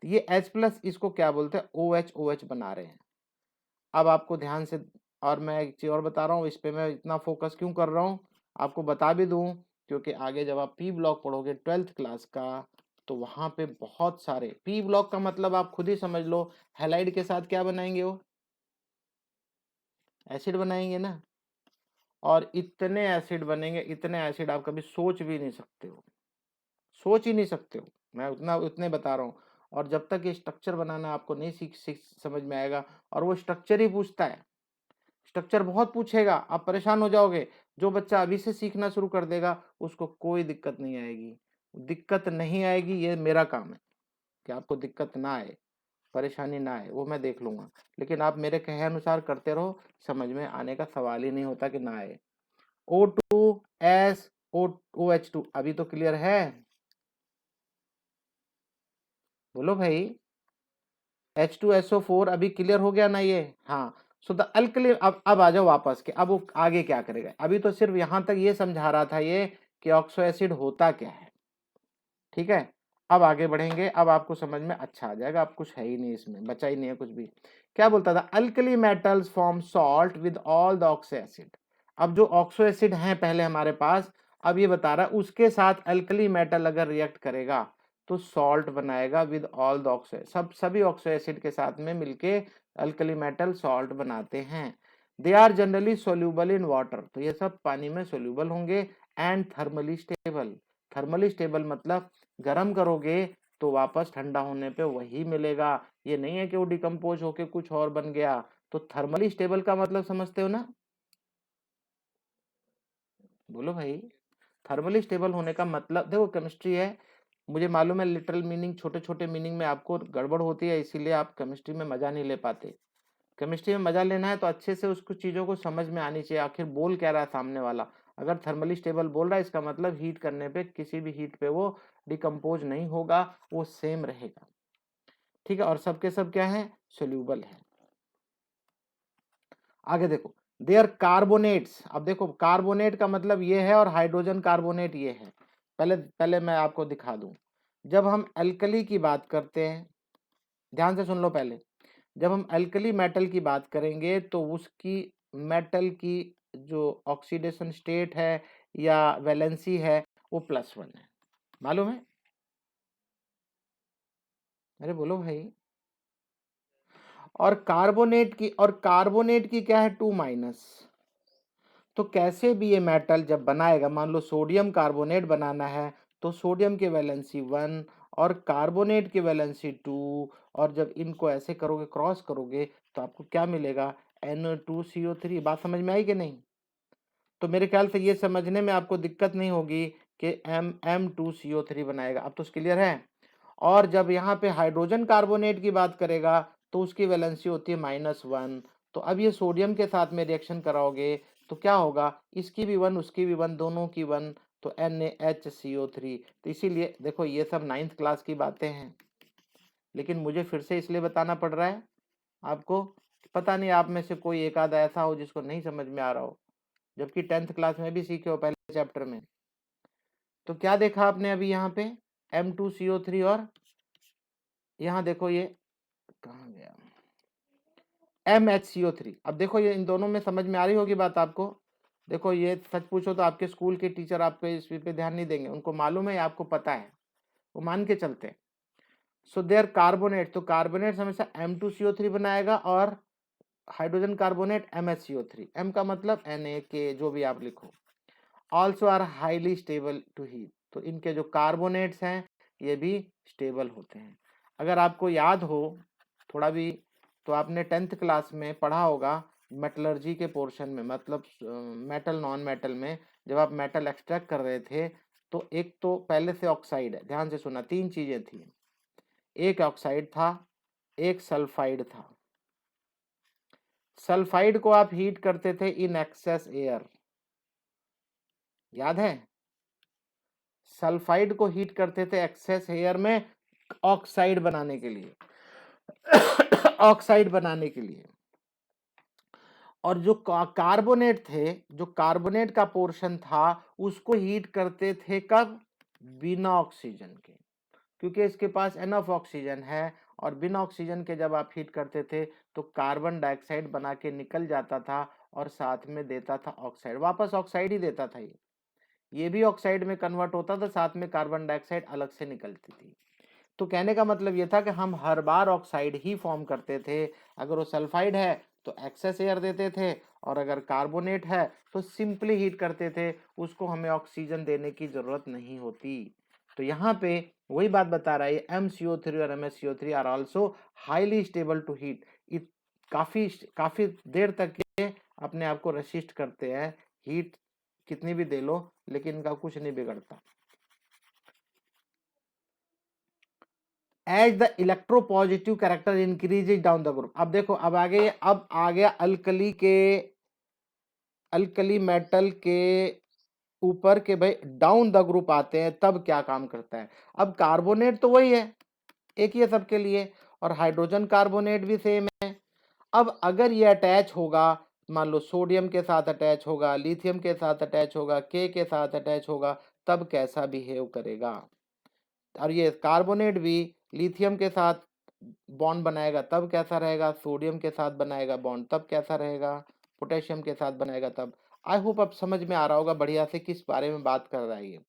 ये एच प्लस इसको क्या बोलते हैं, ओ एच बना रहे हैं। अब आपको ध्यान से, और मैं एक चीज और बता रहा हूँ, इस पे मैं इतना फोकस क्यों कर रहा हूँ आपको बता भी दूं, क्योंकि आगे जब आप पी ब्लॉक पढ़ोगे 12th क्लास का, तो वहां पे बहुत सारे पी ब्लॉक का मतलब आप खुद ही समझ लो, हैलाइड के साथ क्या बनाएंगे, वो एसिड बनाएंगे ना। और इतने एसिड बनेंगे, इतने एसिड आप कभी सोच भी नहीं सकते हो, सोच ही नहीं सकते हो। मैं उतने बता रहा हूँ। और जब तक ये स्ट्रक्चर बनाना आपको नहीं सीख समझ में आएगा, और वो स्ट्रक्चर ही पूछता है, स्ट्रक्चर बहुत पूछेगा, आप परेशान हो जाओगे। जो बच्चा अभी से सीखना शुरू कर देगा उसको कोई दिक्कत नहीं आएगी। दिक्कत नहीं आएगी, ये मेरा काम है कि आपको दिक्कत ना आए, परेशानी ना आए, वो मैं देख लूंगा। लेकिन आप मेरे कहे अनुसार करते रहो, समझ में आने का सवाल ही नहीं होता कि ना आए। O2S OH2 अभी तो क्लियर है? बोलो भाई। H2SO4 अभी क्लियर हो गया ना ये? हाँ। सो द अल्कली, अब आ जाओ वापस के, अब वो आगे क्या करेगा। अभी तो सिर्फ यहां तक ये समझा रहा था ये कि ऑक्सो एसिड होता क्या है, ठीक है। अब आगे बढ़ेंगे, अब आपको समझ में अच्छा आ जाएगा। अब कुछ है ही नहीं, इसमें बचा ही नहीं है कुछ भी। क्या बोलता था, alkali metals form salt with all the oxo acid. अब जो ऑक्सो एसिड है पहले हमारे पास, अब ये बता रहा है उसके साथ अल्कली मेटल अगर रिएक्ट करेगा तो सॉल्ट बनाएगा विद ऑल द ऑक्सो, सभी ऑक्सो एसिड के साथ में मिलके अल्कली मेटल सॉल्ट बनाते हैं। They are generally soluble in water, तो ये सब पानी में सोल्यूबल होंगे। And thermally stable, thermally stable मतलब गर्म करोगे तो वापस ठंडा होने पे वही मिलेगा। ये नहीं है कि वो डिकम्पोज होके कुछ और बन गया। तो थर्मली स्टेबल का मतलब समझते हो ना? बोलो भाई। थर्मली स्टेबल होने का मतलब, देखो केमिस्ट्री है, मुझे मालूम है लिटरल मीनिंग, छोटे छोटे मीनिंग में आपको गड़बड़ होती है, इसीलिए आप केमिस्ट्री में मजा नहीं ले पाते। केमिस्ट्री में मजा लेना है तो अच्छे से उसको चीजों को समझ में आनी चाहिए, आखिर बोल क्या रहा है सामने वाला। अगर थर्मली स्टेबल बोल रहा है इसका मतलब हीट करने पे, किसी भी हीट पे वो डिकम्पोज नहीं होगा, वो सेम रहेगा, ठीक है। और सबके सब क्या है, सोल्यूबल है। आगे देखो, देयर कार्बोनेट्स। अब देखो कार्बोनेट का मतलब ये है, और हाइड्रोजन कार्बोनेट ये है। पहले पहले मैं आपको दिखा दूं, जब हम अल्कली की बात करते हैं, ध्यान से सुन लो पहले, जब हम अल्कली मेटल की बात करेंगे तो उसकी मेटल की जो ऑक्सीडेशन स्टेट है या वैलेंसी है वो +1 है, मालूम है? अरे बोलो भाई। और कार्बोनेट की क्या है, 2-। तो कैसे भी ये मेटल जब बनाएगा, मान लो सोडियम कार्बोनेट बनाना है, तो सोडियम की वैलेंसी 1 और कार्बोनेट की वैलेंसी 2, और जब इनको ऐसे करोगे, क्रॉस करोगे, तो आपको क्या मिलेगा, Na2CO3। बात समझ में आई कि नहीं? तो मेरे ख्याल से ये समझने में आपको दिक्कत नहीं होगी कि M2CO3 बनाएगा, अब तो क्लियर है। और जब यहाँ पे हाइड्रोजन कार्बोनेट की बात करेगा तो उसकी वैलेंसी होती है -1। तो अब ये सोडियम के साथ में रिएक्शन कराओगे तो क्या होगा, इसकी भी 1 उसकी भी 1, दोनों की 1, तो NaHCO3। तो इसीलिए देखो ये सब 9th क्लास की बातें हैं, लेकिन मुझे फिर से इसलिए बताना पड़ रहा है आपको। पता नहीं आप में से कोई एक आधा ऐसा हो जिसको नहीं समझ में आ रहा हो, जबकि 10th क्लास में भी सीखे हो पहले चैप्टर में। तो क्या देखा आपने अभी यहाँ पे, M2CO3, और यहाँ देखो ये कहाँ गया, MHCO3। अब देखो ये इन दोनों में समझ में आ रही होगी बात आपको। देखो ये सच पूछो तो आपके स्कूल के टीचर आपके इस पे ध्यान नहीं देंगे, उनको मालूम है, आपको पता है, वो मान के चलते हैं। सो देयर कार्बोनेट, तो कार्बोनेट हमेशा M2CO3 बनाएगा, और हाइड्रोजन कार्बोनेट MHCO3। M का मतलब Na के, जो भी आप लिखो। Also are highly stable to heat, तो इनके जो कार्बोनेट्स हैं ये भी स्टेबल होते हैं। अगर आपको याद हो थोड़ा भी, तो आपने 10th क्लास में पढ़ा होगा मेटलर्जी के पोर्शन में, मतलब मेटल नॉन मेटल में, जब आप मेटल एक्सट्रैक्ट कर रहे थे तो एक तो पहले से ऑक्साइड है, ध्यान से सुना, 3 चीजें थी, एक ऑक्साइड था, एक सल्फाइड था। सल्फाइड को आप हीट करते थे इन एक्सेस एयर, याद है? सल्फाइड को हीट करते थे एक्सेस एयर में ऑक्साइड बनाने के लिए ऑक्साइड बनाने के लिए। और जो कार्बोनेट थे, जो कार्बोनेट का पोर्शन था, उसको हीट करते थे कब? बिना ऑक्सीजन के, क्योंकि इसके पास एनफ ऑक्सीजन है, और बिना ऑक्सीजन के जब आप हीट करते थे तो कार्बन डाइऑक्साइड बना के निकल जाता था और साथ में देता था ऑक्साइड, वापस ऑक्साइड ही देता था। ये भी ऑक्साइड में कन्वर्ट होता था, साथ में कार्बन डाइऑक्साइड अलग से निकलती थी। तो कहने का मतलब ये था कि हम हर बार ऑक्साइड ही फॉर्म करते थे। अगर वो सल्फाइड है तो एक्सेस एयर देते थे, और अगर कार्बोनेट है तो सिंपली हीट करते थे, उसको हमें ऑक्सीजन देने की जरूरत नहीं होती। तो यहाँ पे वही बात बता रहा है, MCO3 और MsCO3 are also highly stable to heat. काफी देर तक ये अपने आप को रेसिस्ट करते हैं, हीट कितनी भी दे लो लेकिन इनका कुछ नहीं बिगड़ता। As the electropositive character increases down the group. अब देखो, अब आ गया अल्कली मेटल के ऊपर के भाई डाउन द ग्रुप आते हैं, तब क्या काम करता है। अब कार्बोनेट तो वही है, एक ही है सबके लिए, और हाइड्रोजन कार्बोनेट भी सेम है। अब अगर ये अटैच होगा, मान लो सोडियम के साथ अटैच होगा, लिथियम के साथ अटैच होगा, के साथ अटैच होगा, तब कैसा बिहेव करेगा। और ये कार्बोनेट भी लिथियम के साथ बॉन्ड बनाएगा तब कैसा रहेगा, सोडियम के साथ बनाएगा बॉन्ड तब कैसा रहेगा, पोटेशियम के साथ बनाएगा तब। आई होप अब समझ में आ रहा होगा बढ़िया से किस बारे में बात कर रहा है ये।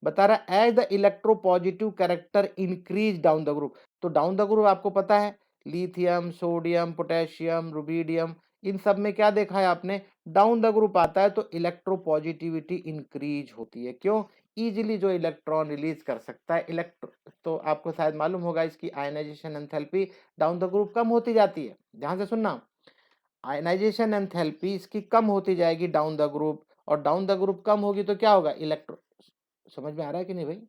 बता रहा as the electropositive character increase down the group. तो डाउन द ग्रुप आपको पता है, लिथियम, सोडियम, पोटेशियम, रुबिडियम, इन सब में क्या देखा है आपने, डाउन द ग्रुप आता है तो इलेक्ट्रोपॉजिटिविटी इंक्रीज होती है। क्यों? इजीली जो इलेक्ट्रॉन रिलीज कर सकता है तो आपको शायद मालूम होगा इसकी ionization enthalpy down the group कम होती जाती है। ध्यान से सुनना, आयनाइजेशन एंथैल्पी इसकी कम होती जाएगी डाउन द ग्रुप, और डाउन द ग्रुप कम होगी तो क्या होगा, समझ में आ रहा है कि नहीं भाई?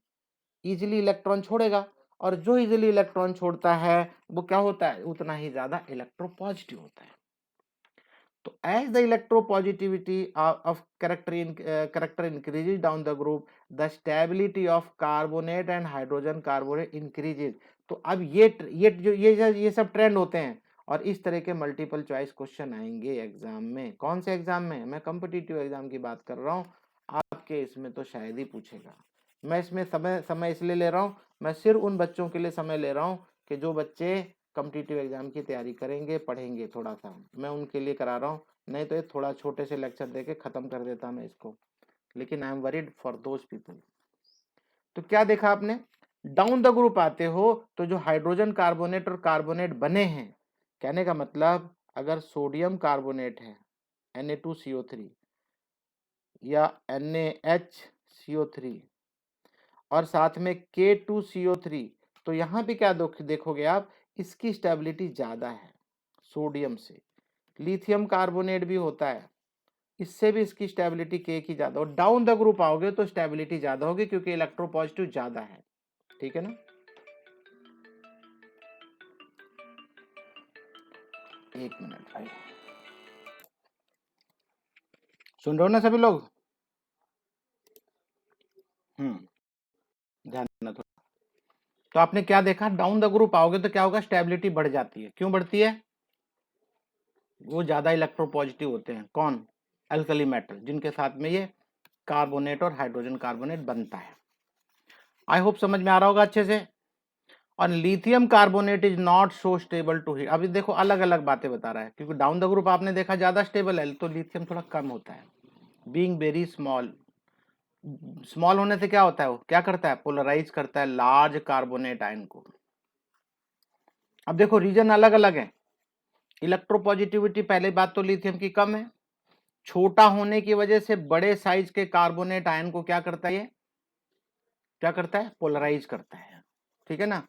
इजीली इलेक्ट्रॉन छोड़ेगा, और जो इजीली इलेक्ट्रॉन छोड़ता है वो क्या होता है, उतना ही ज्यादा इलेक्ट्रोपॉजिटिव होता है। तो as the electropositivity of character increases down the group, the stability of carbonate and hydrogen carbonate increases. तो अब ये सब ट्रेंड होते हैं, और इस तरह के मल्टीपल चॉइस क्वेश्चन आएंगे एग्जाम में। कौन से एग्जाम में? मैं कॉम्पिटिटिव एग्जाम की बात कर रहा हूँ, आपके इसमें तो शायद ही पूछेगा। मैं इसमें समय इसलिए ले रहा हूँ, मैं सिर्फ उन बच्चों के लिए समय ले रहा हूँ कि जो बच्चे कॉम्पिटिटिव एग्जाम की तैयारी करेंगे, पढ़ेंगे थोड़ा सा, मैं उनके लिए करा रहा हूँ। नहीं तो ये थोड़ा छोटे से लेक्चर देके खत्म कर देता मैं इसको, लेकिन I am worried for those people. तो क्या देखा आपने, डाउन द ग्रुप आते हो तो जो हाइड्रोजन कार्बोनेट और कार्बोनेट बने हैं, कहने का मतलब अगर सोडियम कार्बोनेट है Na2CO3 या NaHCO3 और साथ में K2CO3, तो यहां भी क्या देखोगे आप, इसकी स्टेबिलिटी ज्यादा है सोडियम से। लिथियम कार्बोनेट भी होता है, इससे भी इसकी स्टेबिलिटी के की ज्यादा, और डाउन द ग्रुप आओगे तो स्टेबिलिटी ज्यादा होगी क्योंकि इलेक्ट्रोपॉजिटिव ज्यादा है। ठीक है ना? एक मिनट भाई, सुन रहे हो ना सभी लोग? ध्यान देना थोड़ा। तो आपने क्या देखा, डाउन द ग्रुप आओगे तो क्या होगा, स्टेबिलिटी बढ़ जाती है। क्यों बढ़ती है? वो ज्यादा इलेक्ट्रोपॉजिटिव होते हैं। कौन? अल्कली मेटल, जिनके साथ में ये कार्बोनेट और हाइड्रोजन कार्बोनेट बनता है। आई होप समझ में आ रहा होगा अच्छे से। और lithium carbonate is not so stable to heat. अभी देखो अलग अलग बातें बता रहा है, क्योंकि डाउन द ग्रुप आपने देखा ज्यादा स्टेबल है, तो लिथियम थोड़ा कम होता है। बीइंग वेरी स्मॉल, स्मॉल होने से क्या होता है, वो क्या करता है, पोलराइज करता है लार्ज कार्बोनेट आयन को। अब देखो रीजन अलग अलग है। इलेक्ट्रोपॉजिटिविटी पहले बात तो लिथियम की कम है, छोटा होने की वजह से बड़े साइज के कार्बोनेट आयन को क्या करता है, ये क्या करता है, पोलराइज करता है। ठीक है ना।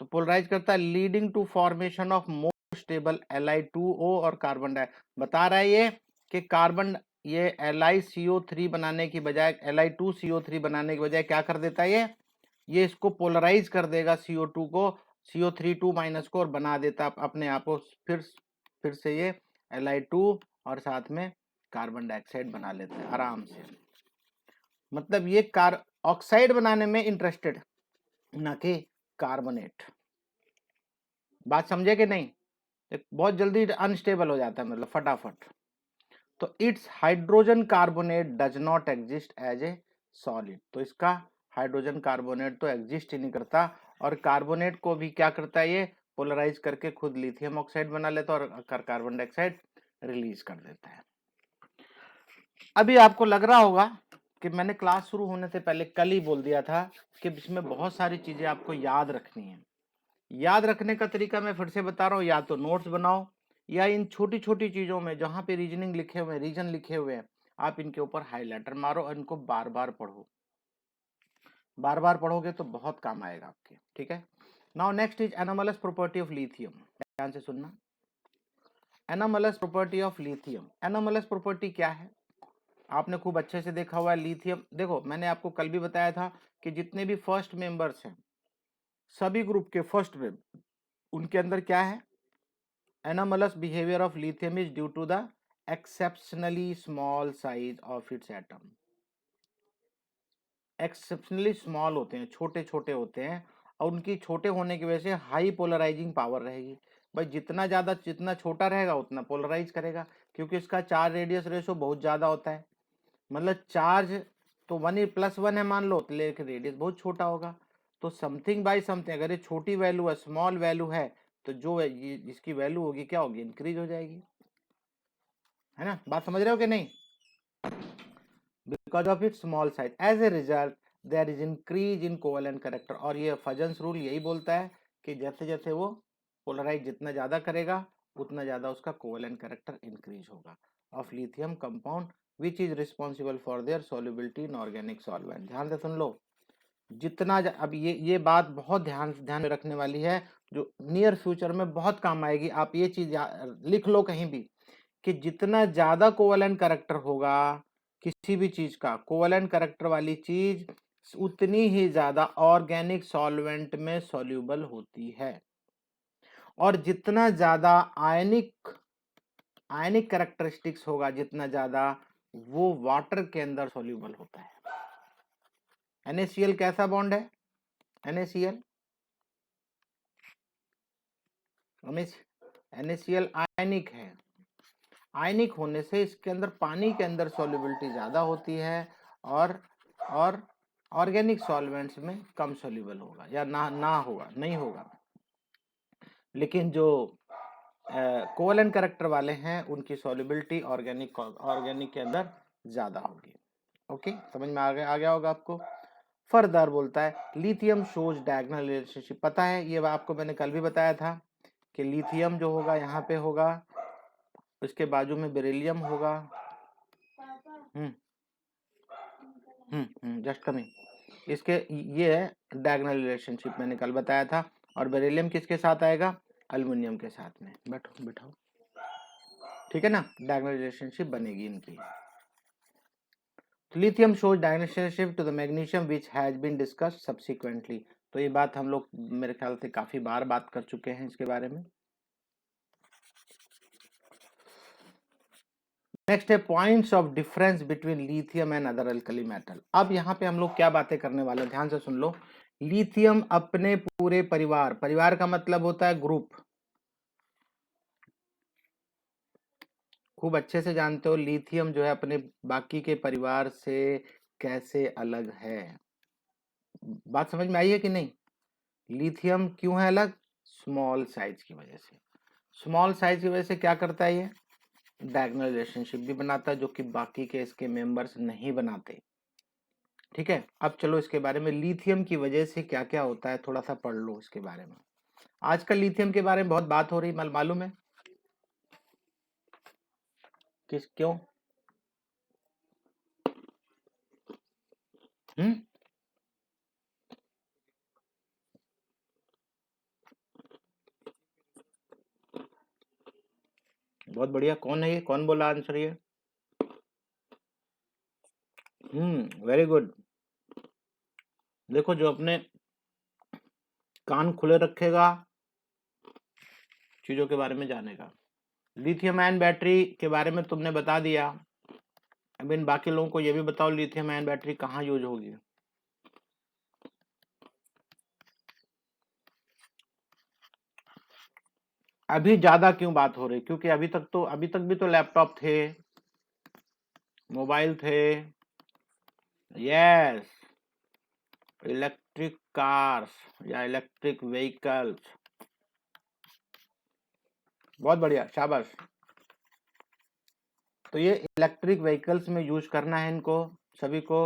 तो पोलराइज करता है, leading to formation of more stable Li2O और कार्बन डाइ, बता रहा है ये कि कार्बन, ये LiCO3 बनाने की बजाय, Li2CO3 बनाने की बजाय क्या कर देता है, ये इसको पोलराइज कर देगा CO2 को, CO3 2- को, और बना देता अपने आप को, फिर से ये Li2 और साथ में कार्बन डाइऑक्साइड बना लेते हैं आराम से। मतलब ये ऑक्साइड बनाने में इंटरेस्टेड, ना कि कार्बोनेट। बात समझे कि नहीं? बहुत जल्दी अनस्टेबल हो जाता है, मतलब फटाफट। तो its hydrogen carbonate does not exist as a solid, तो इसका हाइड्रोजन कार्बोनेट तो एग्जिस्ट ही नहीं करता, और कार्बोनेट को भी क्या करता है, ये पोलराइज करके खुद लिथियम ऑक्साइड बना लेता है और कार्बन डाइऑक्साइड रिलीज कर देता है। अभी आपको लग रहा होगा कि मैंने क्लास शुरू होने से पहले कल ही बोल दिया था कि इसमें बहुत सारी चीजें आपको याद रखनी है। याद रखने का तरीका मैं फिर से बता रहा हूँ, या तो नोट्स बनाओ, या इन छोटी छोटी चीजों में जहां पे रीजनिंग लिखे हुए हैं, रीजन लिखे हुए हैं, आप इनके ऊपर हाइलाइटर मारो और इनको बार बार पढ़ो। बार बार पढ़ोगे तो बहुत काम आएगा आपके, ठीक है। Now next is anomalous property of lithium, ध्यान से सुनना। Anomalous property of lithium, anomalous property क्या है, आपने खूब अच्छे से देखा हुआ है। लिथियम, देखो मैंने आपको कल भी बताया था कि जितने भी फर्स्ट मेंबर्स हैं, सभी ग्रुप के फर्स्ट में, उनके अंदर क्या है, anomalous behavior of lithium is due to the exceptionally small size of its atom। Exceptionally small होते हैं, छोटे छोटे होते हैं, और उनकी छोटे होने की वजह से हाई पोलराइजिंग पावर रहेगी। भाई जितना छोटा रहेगा उतना पोलराइज करेगा, क्योंकि इसका चार्ज रेडियस रेशो बहुत ज्यादा होता है। मतलब चार्ज तो 1+1 है मान लो, लेकिन रेडियस बहुत छोटा होगा। तो समथिंग बाय समथिंग, अगर ये छोटी वैल्यू है, स्मॉल वैल्यू है, तो जो इसकी वैल्यू होगी क्या होगी, इंक्रीज हो जाएगी, है ना। बात समझ रहे हो कि नहीं? Because of it small size, as a result there is increase in covalent character. और ये फजन्स रूल यही बोलता है कि जैसे जैसे वो पोलराइज जितना ज्यादा करेगा, उतना ज्यादा उसका कोवेलेंट कैरेक्टर इंक्रीज होगा of lithium compound, which is responsible for their solubility in organic solvent. ध्यान से सुन लो, अब ये बात बहुत ध्यान में रखने वाली है, जो नियर फ्यूचर में बहुत काम आएगी। आप ये चीज लिख लो कहीं भी, कि जितना ज्यादा कोवेलेंट कैरेक्टर होगा किसी भी चीज का, कोवेलेंट कैरेक्टर वाली चीज उतनी ही ज्यादा ऑर्गेनिक सॉल्वेंट में सॉल्यूबल होती है, और जितना ज्यादा आयनिक कैरेक्टरिस्टिक्स होगा, जितना ज्यादा वो वाटर के अंदर सॉल्यूबल होता है। NaCl कैसा बॉन्ड है, NaCl NaCl आयनिक है। आयनिक होने से इसके अंदर, पानी के अंदर सॉल्युबिलिटी ज्यादा होती है, और ऑर्गेनिक सॉल्वेंट्स में कम सॉल्युबल होगा, या ना होगा, नहीं होगा। लेकिन जो कोवेलेंट कैरेक्टर वाले हैं, उनकी सॉल्युबिलिटी ऑर्गेनिक के अंदर ज्यादा होगी। ओके, समझ में आ गया होगा आपको। फर्दर बोलता है लिथियम शोज डायगोनल रिलेशनशिप, पता है ये आपको मैंने कल भी बताया था कि लिथियम जो होगा यहाँ पे होगा, उसके बाजू में बेरिलियम होगा। जस्ट कमिंग, इसके ये है डायगोनल रिलेशनशिप, मैंने कल बताया था। और बेरिलियम किसके साथ आएगा, एल्युमिनियम के साथ में। बैठो, ठीक है ना, डायगोनल रिलेशनशिप बनेगी इनकी। Lithium shows diagonal relationship to the magnesium which has been discussed subsequently. तो ये बात हम लोग मेरे ख्याल से काफी बार बात कर चुके हैं इसके बारे में। नेक्स्ट है points of difference between lithium and other alkali metal. अब यहाँ पे हम लोग क्या बातें करने वाले हैं, ध्यान से सुन लो। लिथियम अपने पूरे परिवार का मतलब होता है ग्रुप, खूब अच्छे से जानते हो लिथियम जो है अपने बाकी के परिवार से कैसे अलग है। बात समझ में आई है कि नहीं? लिथियम क्यों है अलग, स्मॉल साइज की वजह से। स्मॉल साइज की वजह से क्या करता है, ये डायगोनल रिलेशनशिप भी बनाता है, जो कि बाकी के इसके मेंबर्स नहीं बनाते। ठीक है, अब चलो इसके बारे में, लिथियम की वजह से क्या क्या होता है थोड़ा सा पढ़ लो इसके बारे में। आजकल लिथियम के बारे में बहुत बात हो रही, मालूम है क्यों? बहुत बढ़िया। कौन है ये, कौन बोला आंसर ये? Very good. देखो, जो अपने कान खुले रखेगा चीजों के बारे में जानेगा। लिथियम आयन बैटरी के बारे में तुमने बता दिया। अब इन बाकी लोगों को ये भी बताओ, लिथियम आयन बैटरी कहाँ यूज होगी? अभी ज्यादा क्यों बात हो रही? क्योंकि अभी तक भी तो लैपटॉप थे, मोबाइल थे। यस, इलेक्ट्रिक कार्स या इलेक्ट्रिक व्हीकल्स। बहुत बढ़िया, शाबाश। तो ये इलेक्ट्रिक व्हीकल्स में यूज करना है इनको सभी को।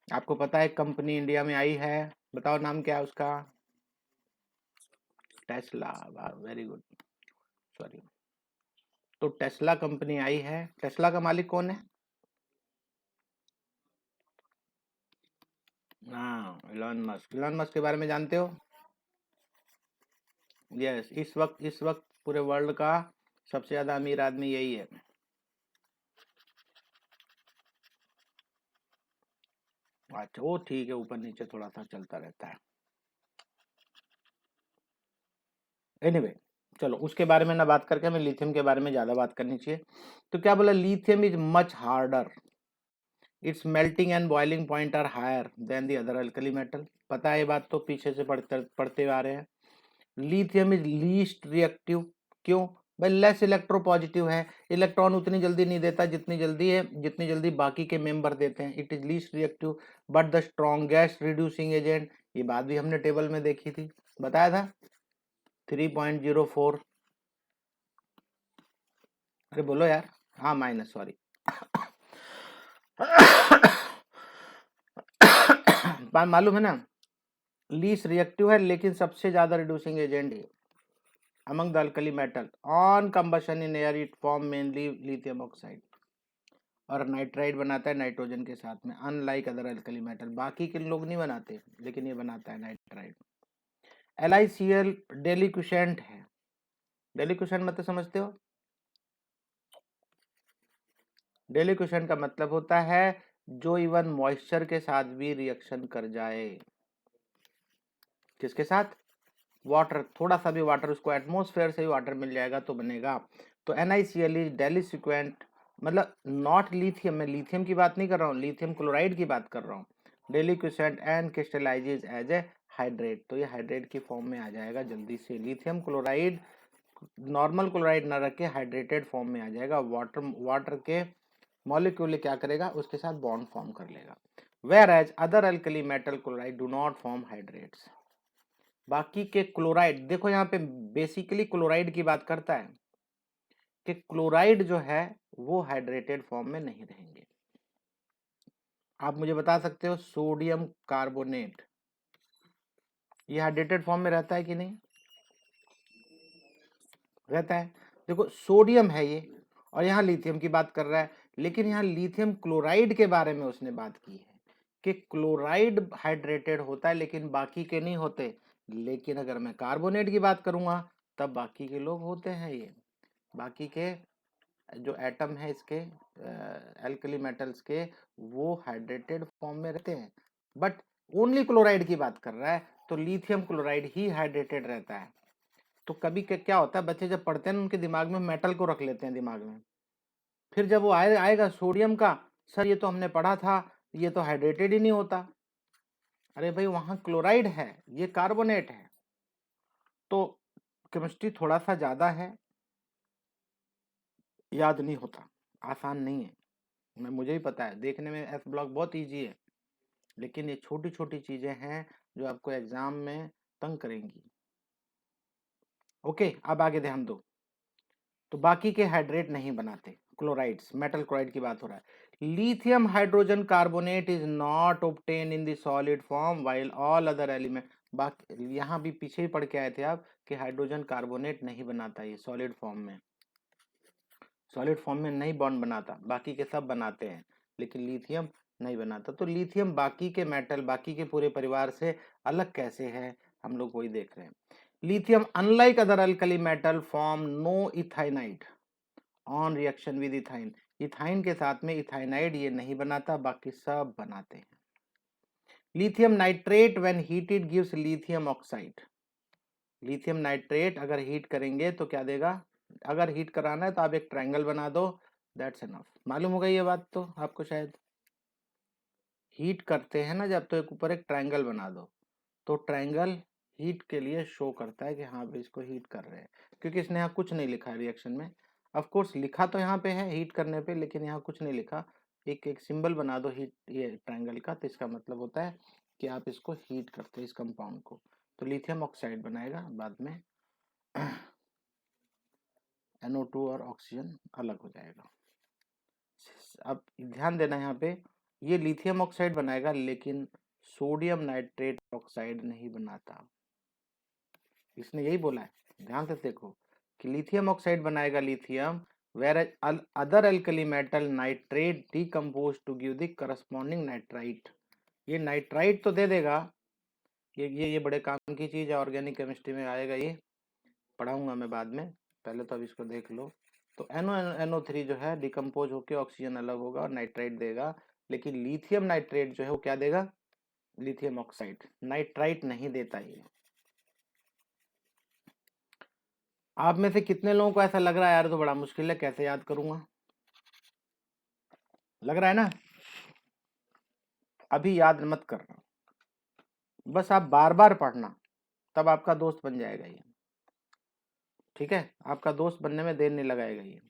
आपको पता है कंपनी इंडिया में आई है, बताओ नाम क्या है उसका? टेस्ला। Very good, sorry. तो टेस्ला कंपनी आई है। टेस्ला का मालिक कौन है? हाँ, इलॉन मस्क। इलॉन मस्क के बारे में जानते हो? यस, इस वक्त पूरे वर्ल्ड का सबसे ज्यादा अमीर आदमी यही है। अच्छा, वो ठीक है, ऊपर नीचे थोड़ा सा चलता रहता है। एनीवे, चलो उसके बारे में ना बात करके हमें लिथियम के बारे में ज्यादा बात करनी चाहिए। तो क्या बोला? Lithium is much harder, its melting and boiling point are higher than the other alkali metal. पता है ये बात, तो पीछे से पढ़ते आ रहे हैं। Lithium is least reactive. क्यों भाई? लेस इलेक्ट्रोपॉजिटिव है, इलेक्ट्रॉन उतनी जल्दी नहीं देता जितनी जल्दी बाकी के मेंबर देते हैं। It is least reactive but the strongest reducing agent. ये बात भी हमने टेबल में देखी थी, बताया था 3.04। अरे बोलो यार। हाँ, माइनस, सॉरी। मालूम है ना, लीस्ट रिएक्टिव है लेकिन सबसे ज्यादा रिड्यूसिंग एजेंट है among the alkali metal on combustion in air it form mainly lithium oxide और नाइट्राइड बनाता है नाइट्रोजन के साथ में, अनलाइक अदर अल्कली मेटल। बाकी के लोग नहीं बनाते लेकिन ये बनाता है नाइट्राइड। LiCl डेलिक्वेशेंट है। डेलिक्वेशेंट मतलब समझते हो? डेलिक्वेशेंट का मतलब होता है जो इवन मॉइस्चर के साथ भी रिएक्शन कर जाए। किसके साथ? वाटर, थोड़ा सा भी वाटर, उसको एटमॉस्फेयर से ही वाटर मिल जाएगा तो बनेगा। तो NiCl इज डेलिक्वेंट, मतलब नॉट लिथियम। मैं लिथियम की बात नहीं कर रहा हूँ, लिथियम क्लोराइड की बात कर रहा हूँ। Deliquescent and crystallizes as a hydrate, तो ये हाइड्रेट की फॉर्म में आ जाएगा जल्दी से। लिथियम क्लोराइड नॉर्मल क्लोराइड ना रख के हाइड्रेटेड फॉर्म में आ जाएगा। वाटर के मॉलिक्यूल क्या करेगा? उसके साथ बॉन्ड फॉर्म कर लेगा। Whereas other alkali metal chloride do not form hydrates. बाकी के क्लोराइड, देखो यहाँ पे बेसिकली क्लोराइड की बात करता है कि क्लोराइड जो है वो हाइड्रेटेड फॉर्म में नहीं रहेंगे। आप मुझे बता सकते हो सोडियम कार्बोनेट ये हाइड्रेटेड फॉर्म में रहता है कि नहीं? रहता है। देखो, सोडियम है ये और यहाँ लिथियम की बात कर रहा है, लेकिन यहाँ लिथियम क्लोराइड के बारे में उसने बात की है कि क्लोराइड हाइड्रेटेड होता है लेकिन बाकी के नहीं होते। लेकिन अगर मैं कार्बोनेट की बात करूंगा तब बाकी के लोग होते हैं। ये बाकी के जो एटम है इसके एल्कली मेटल्स के, वो हाइड्रेटेड फॉर्म में रहते हैं। बट ओनली क्लोराइड की बात कर रहा है तो लिथियम क्लोराइड ही हाइड्रेटेड रहता है। तो कभी क्या होता है, बच्चे जब पढ़ते हैं उनके दिमाग में मेटल को रख लेते हैं दिमाग में, फिर जब वो आएगा सोडियम का, सर ये तो हमने पढ़ा था, ये तो हाइड्रेटेड ही नहीं होता। अरे भाई, वहां क्लोराइड है, ये कार्बोनेट है। तो केमिस्ट्री थोड़ा सा ज्यादा है, याद नहीं होता, आसान नहीं है। मुझे ही पता है, देखने में एस ब्लॉक बहुत इजी है, लेकिन ये छोटी छोटी चीजें हैं जो आपको एग्जाम में तंग करेंगी। ओके, अब आगे ध्यान दो। तो बाकी के हाइड्रेट नहीं बनाते क्लोराइड्स, मेटल क्लोराइड की बात हो रहा है। Lithium hydrogen carbonate is not obtain in the solid form while all other element. बाकी यहाँ भी पीछे ही पढ़ के आए थे आप कि हाइड्रोजन कार्बोनेट नहीं बनाता ये सॉलिड फॉर्म में। सॉलिड फॉर्म में नहीं बॉन्ड बनाता, बाकी के सब बनाते हैं, लेकिन लिथियम नहीं बनाता। तो लिथियम बाकी के मेटल, बाकी के पूरे परिवार से अलग कैसे है, हम लोग वही देख रहे हैं। Lithium unlike other alkali metal form no ethynide on reaction with ethyne. Ethyne के साथ में इथाइनाइड ये नहीं बनाता, बाकी सब बनाते हैं। Lithium nitrate when heated gives lithium oxide. Lithium nitrate अगर हीट करेंगे तो क्या देगा? अगर हीट कराना है तो आप एक ट्रायंगल बना दो, दैट्स इनफ। मालूम हो गई ये बात तो आपको शायद। हीट करते हैं ना जब, तो एक ऊपर एक ट्रायंगल बना दो, तो ट्रायंगल हीट के लिए शो करता है कि हाँ भाई इसको हीट कर रहे हैं, क्योंकि इसने यहाँ कुछ नहीं लिखा है रिएक्शन में। ऑफ कोर्स लिखा तो यहाँ पे है हीट करने पे, लेकिन यहाँ कुछ नहीं लिखा। एक एक सिंबल बना दो हीट ये ट्रायंगल का, तो इसका मतलब होता है कि आप इसको हीट करते हैं इस कंपाउंड को, तो लिथियम ऑक्साइड बनाएगा बाद में। NO2 और ऑक्सीजन अलग हो जाएगा। अब ध्यान देना यहाँ पे, ये लिथियम ऑक्साइड बनाएगा लेकिन सोडियम नाइट्रेट ऑक्साइड नहीं बनाता। इसने यही बोला है, ध्यान से देखो कि लिथियम ऑक्साइड बनाएगा lithium, where other alkali metal nitrate decompose to give the corresponding nitrite. ये नाइट्राइट तो दे देगा, ये बड़े काम की चीज है, ऑर्गेनिक केमिस्ट्री में आएगा, ये पढ़ाऊंगा मैं बाद में, पहले तो अब इसको देख लो। तो NO3 जो है डिकम्पोज होकर ऑक्सीजन अलग होगा और नाइट्राइट देगा, लेकिन लिथियम नाइट्रेट जो है वो क्या देगा? लिथियम ऑक्साइड, नाइट्राइट नहीं देता ये। आप में से कितने लोगों को ऐसा लग रहा है यार तो बड़ा मुश्किल है, कैसे याद करूंगा? लग रहा है ना? अभी याद मत करना, बस आप बार बार पढ़ना, तब आपका दोस्त बन जाएगा ये। ठीक है, आपका दोस्त बनने में देर नहीं लगाएगा ये।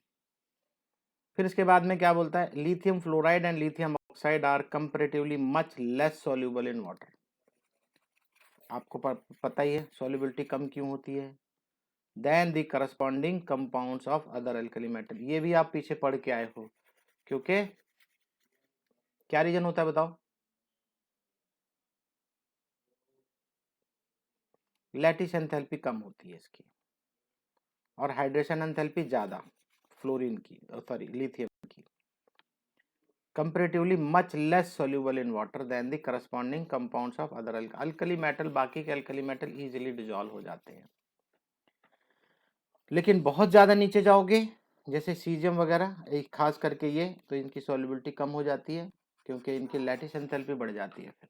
फिर इसके बाद में क्या बोलता है? Lithium fluoride and lithium oxide are comparatively much less soluble in water. आपको पता ही है सॉल्युबिलिटी कम क्यों होती है? Then the corresponding compounds of other alkali metal. ये भी आप पीछे पढ़ के आए हो, क्योंकि क्या रीजन होता है बताओ? लैटिस एंथैल्पी कम होती है इसकी, और हाइड्रेशन एंथैल्पी ज्यादा फ्लोरीन की, सॉरी लिथियम की। Comparatively much less soluble in water than the corresponding compounds of other alkali metal. बाकी के अल्कली मेटल इजीली डिजॉल्व हो जाते हैं, लेकिन बहुत ज्यादा नीचे जाओगे जैसे सीजियम वगैरह, एक खास करके ये, तो इनकी सॉल्युबिलिटी कम हो जाती है क्योंकि इनकी लैटिस एंथैल्पी बढ़ जाती है। फिर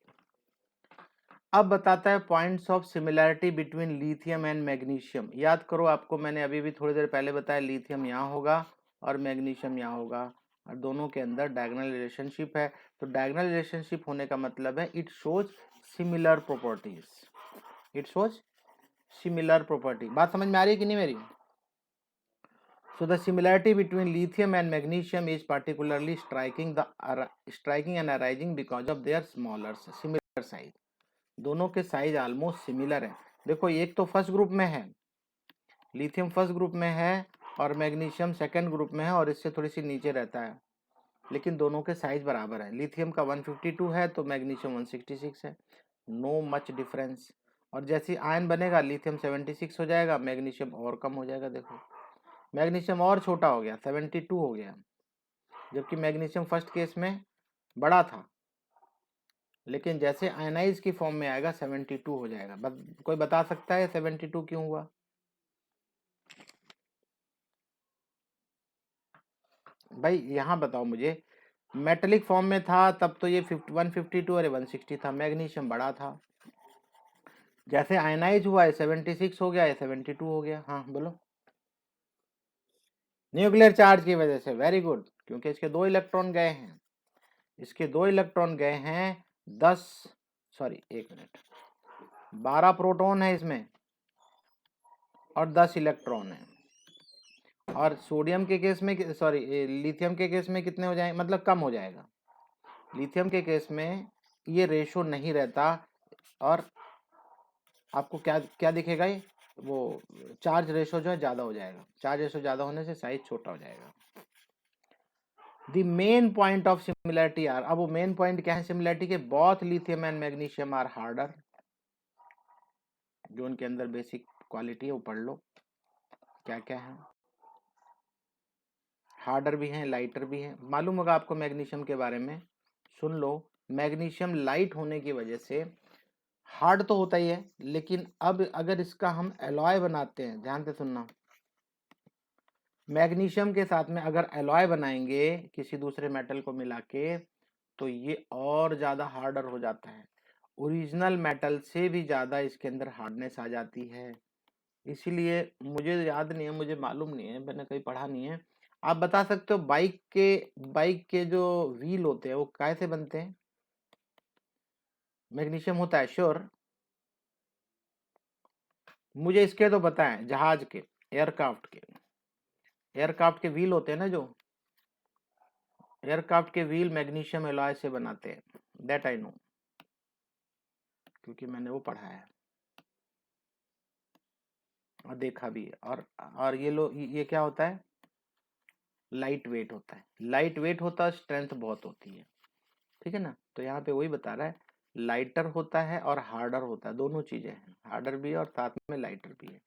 अब बताता है points of similarity between lithium and magnesium. याद करो, आपको मैंने अभी भी थोड़ी देर पहले बताया लिथियम यहाँ होगा और मैग्नीशियम यहाँ होगा, और दोनों के अंदर डायगोनल रिलेशनशिप है। तो डायगोनल रिलेशनशिप होने का मतलब है it shows similar properties, it shows similar property. बात समझ में आ रही है कि नहीं मेरी? So the similarity between lithium and magnesium is particularly striking and arising because of their similar size. दोनों के साइज ऑलमोस्ट सिमिलर है। देखो एक तो फर्स्ट ग्रुप में है, लिथियम फर्स्ट ग्रुप में है और मैग्नीशियम सेकंड ग्रुप में है, और इससे थोड़ी सी नीचे रहता है, लेकिन दोनों के साइज बराबर है। लिथियम का 152 है तो मैग्नीशियम 166 है, नो मच डिफरेंस। और जैसे आयन बनेगा लिथियम 76 हो जाएगा, मैग्नीशियम और कम हो जाएगा। देखो मैग्नीशियम और छोटा हो गया, 72 हो गया, जबकि मैग्नीशियम फर्स्ट केस में बड़ा था, लेकिन जैसे आयनाइज की फॉर्म में आएगा 72 हो जाएगा। कोई बता सकता है 72 क्यों हुआ? भाई यहाँ बताओ मुझे, मेटेलिक फॉर्म में था तब तो ये 152 और 160 था, मैग्नीशियम बड़ा था। जैसे आयनाइज हुआ है 76 हो गया है, 72 हो गया। हाँ बोलो। न्यूक्लियर चार्ज की वजह से, वेरी गुड, क्योंकि इसके 2 इलेक्ट्रॉन गए हैं, इसके 2 इलेक्ट्रॉन गए हैं, 1 मिनट, 12 प्रोटॉन है इसमें और 10 इलेक्ट्रॉन है। और सोडियम के केस में, सॉरी लिथियम के केस में कितने हो जाएंगे, मतलब कम हो जाएगा। लिथियम के केस में ये रेशो नहीं रहता, और आपको क्या क्या दिखेगा, ये वो चार्ज रेशो जो है ज्यादा हो जाएगा। चार्ज रेशो ज्यादा होने से साइज छोटा हो जाएगा। The main point of similarity are, अब वो मेन पॉइंट क्या है सिमिलैरिटी के? Both lithium and magnesium are harder. जो उनके अंदर बेसिक क्वालिटी है वो पढ़ लो, क्या क्या है। हार्डर भी हैं, लाइटर भी हैं। मालूम होगा आपको मैग्नीशियम के बारे में, सुन लो। मैग्नीशियम लाइट होने की वजह से हार्ड तो होता ही है, लेकिन अब अगर इसका हम एलॉय बनाते हैं, ध्यान से सुनना, मैग्नीशियम के साथ में अगर एलॉय बनाएंगे किसी दूसरे मेटल को मिला के तो ये और ज़्यादा हार्डर हो जाता है, ओरिजिनल मेटल से भी ज़्यादा इसके अंदर हार्डनेस आ जाती है। इसीलिए मुझे याद नहीं है, मुझे मालूम नहीं है, मैंने कहीं पढ़ा नहीं है। आप बता सकते हो बाइक के जो व्हील होते हैं वो कैसे बनते हैं? मैग्नीशियम होता है, श्योर। मुझे इसके तो पता है, जहाज के, एयरक्राफ्ट के व्हील होते हैं ना, जो एयरक्राफ्ट के व्हील मैग्नीशियम एलॉय से बनाते हैं, दैट आई नो, क्योंकि मैंने वो पढ़ा है और देखा भी है। और ये क्या होता है? लाइट वेट होता है, लाइट वेट होता है, स्ट्रेंथ बहुत होती है, ठीक है ना। तो यहाँ पे वही बता रहा है, लाइटर होता है और हार्डर होता है, दोनों चीजें हैं, हार्डर भी है और साथ में लाइटर भी है।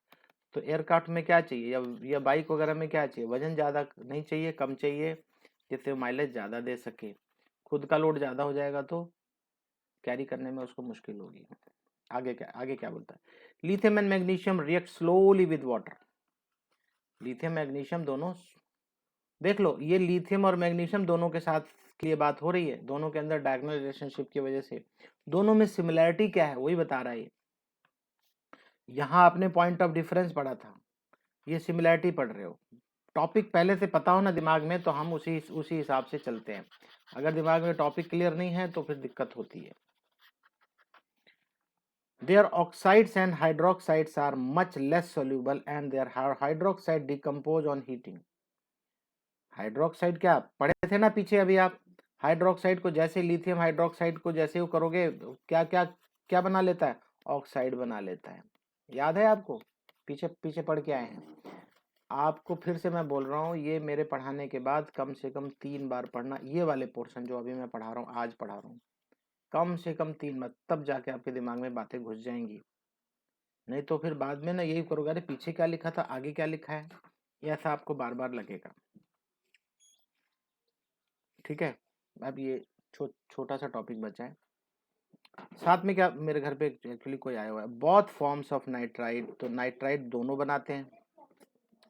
तो एयरक्राफ्ट में क्या चाहिए, या बाइक वगैरह में क्या चाहिए? वजन ज्यादा नहीं चाहिए, कम चाहिए, जिससे माइलेज ज्यादा दे सके। खुद का लोड ज्यादा हो जाएगा तो कैरी करने में उसको मुश्किल होगी। आगे क्या बोलता है? Lithium and magnesium react slowly with water. Lithium magnesium दोनों, देख लो, ये लिथियम और मैग्नीशियम दोनों के साथ के लिए बात हो रही है, दोनों के अंदर डायगोनल रिलेशनशिप की वजह से। दोनों में सिमिलैरिटी क्या है वही बता रहा है ये। यहाँ आपने पॉइंट ऑफ डिफरेंस पढ़ा था, ये सिमिलैरिटी पढ़ रहे हो। टॉपिक पहले से पता हो ना दिमाग में, तो हम उसी उसी हिसाब से चलते हैं। अगर दिमाग में टॉपिक क्लियर नहीं है तो फिर दिक्कत होती है। Their oxides and hydroxides are much less soluble and their hydroxide decompose on heating. Hydroxide क्या पढ़े थे ना पीछे अभी आप? हाइड्रोक्साइड को जैसे, लिथियम हाइड्रोक्साइड को जैसे वो करोगे, क्या क्या क्या बना लेता है? ऑक्साइड बना लेता है। याद है आपको? पीछे पीछे पढ़ के आए हैं। आपको फिर से मैं बोल रहा हूँ, ये मेरे पढ़ाने के बाद कम से कम 3 बार पढ़ना, ये वाले पोर्शन जो अभी मैं पढ़ा रहा हूँ, आज पढ़ा रहा हूँ, कम से कम 3 बार, तब जाके आपके दिमाग में बातें घुस जाएंगी। नहीं तो फिर बाद में ना यही करोगे, अरे पीछे क्या लिखा था, आगे क्या लिखा है, ऐसा आपको बार बार लगेगा। ठीक है, अब ये छोटा सा टॉपिक बचा है। साथ में क्या, मेरे घर पे एक्चुअली कोई आया हुआ है। बोथ फॉर्म्स ऑफ नाइट्राइड, तो नाइट्राइड दोनों बनाते हैं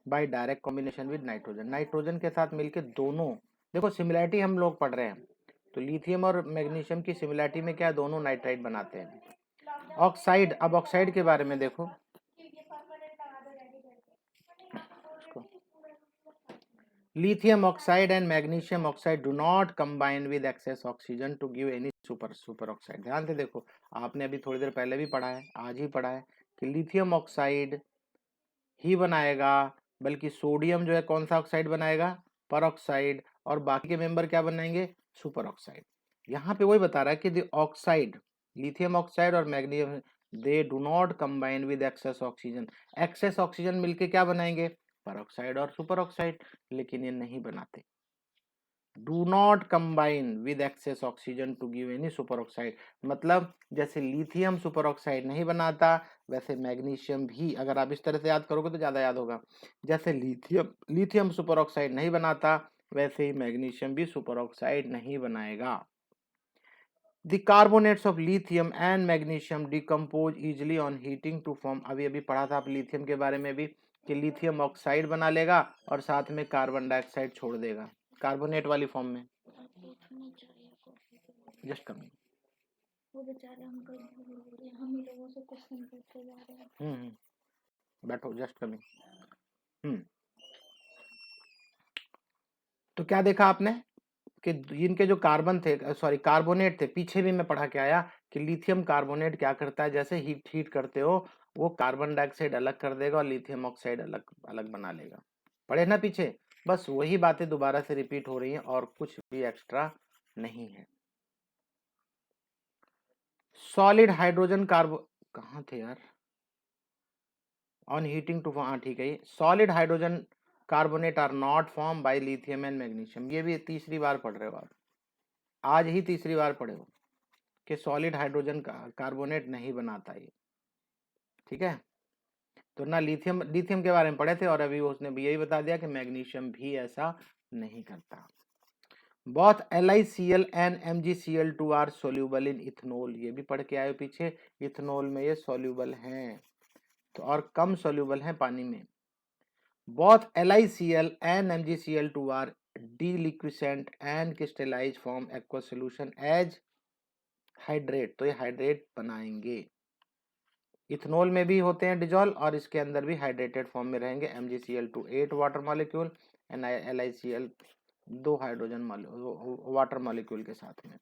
by direct combination with nitrogen. Nitrogen के साथ मिलके दोनों, देखो सिमिलैरिटी हम लोग पढ़ रहे हैं, तो लिथियम और मैग्नीशियम की सिमिलैरिटी में क्या है, दोनों नाइट्राइड बनाते हैं। ऑक्साइड, अब ऑक्साइड के बारे में देखो, lithium oxide and magnesium oxide do not combine with excess oxygen to give any superoxide। ध्यान से देखो, आपने अभी थोड़ी देर पहले भी पढ़ा है, आज ही पढ़ा है कि लिथियम ऑक्साइड ही बनाएगा, बल्कि सोडियम जो है कौन सा ऑक्साइड बनाएगा? परऑक्साइड। और बाकी के मेंबर क्या बनाएंगे? Superoxide. यहाँ पे वही बता रहा है कि द ऑक्साइड, लिथियम ऑक्साइड और magnesium, they do not combine with excess oxygen. Excess oxygen मिलके क्या बनाएंगे? परऑक्साइड और सुपर ऑक्साइड। लेकिन ये नहीं बनाते, do not combine with excess oxygen to give any superoxide. मतलब जैसे लिथियम सुपर ऑक्साइड नहीं बनाता, वैसे मैग्नीशियम भी, अगर आप इस तरह से याद करोगे तो ज्यादा याद होगा। जैसे लिथियम सुपर ऑक्साइड नहीं बनाता, वैसे ही मैग्नीशियम भी सुपर ऑक्साइड नहीं बनाएगा। The carbonates of lithium and magnesium decompose easily on heating to form, अभी पढ़ा था आप लिथियम के बारे में भी, कि लिथियम ऑक्साइड बना लेगा और साथ में कार्बन डाइऑक्साइड छोड़ देगा कार्बोनेट वाली फॉर्म में। जस्ट कमिंग, वो बेचारे अंकल हम ही लोगों से क्वेश्चन पूछते जा रहे हैं। बैठो, जस्ट कमिंग। तो क्या देखा आपने कि इनके जो कार्बन थे, सॉरी कार्बोनेट थे, पीछे भी मैं पढ़ा के आया कि लिथियम कार्बोनेट क्या करता है, जैसे हीट करते हो वो कार्बन डाइऑक्साइड अलग कर देगा और लिथियम ऑक्साइड अलग अलग बना लेगा। पढ़े ना पीछे? बस वही बातें दोबारा से रिपीट हो रही हैं और कुछ भी एक्स्ट्रा नहीं है। सॉलिड हाइड्रोजन कार्बो, कहाँ थे यार, ऑन हीटिंग टू, हाँ ठीक है, solid hydrogen carbonate are not form by lithium and magnesium. ये भी तीसरी बार पढ़ रहे हो आप, आज ही तीसरी बार पढ़े हो कि सॉलिड हाइड्रोजन कार्बोनेट नहीं बनाता ये। ठीक है, तो ना लिथियम के बारे में पढ़े थे और अभी उसने भी यही बता दिया कि मैग्नीशियम भी ऐसा नहीं करता। Both LiCl and MgCl2 are soluble in ethanol, ये भी पढ़ के आए पीछे, इथेनॉल में ये सोल्यूबल हैं, तो और कम सोल्यूबल हैं पानी में। both LiCl and MgCl2 are deliquescent and crystallize form aqueous solution as hydrate, तो ये हाइड्रेट बनाएंगे। इथेनॉल में भी होते हैं डिजॉल्व और इसके अंदर भी हाइड्रेटेड फॉर्म में रहेंगे। MgCl2 8 water molecule and LiCl 2 hydrogen water molecule के साथ में।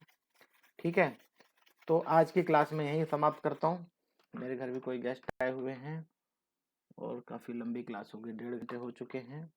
ठीक है, तो आज की क्लास में यहीं समाप्त करता हूँ। मेरे घर भी कोई गेस्ट आए हुए हैं और काफ़ी लंबी क्लास होगी, 1.5 घंटे हो चुके हैं।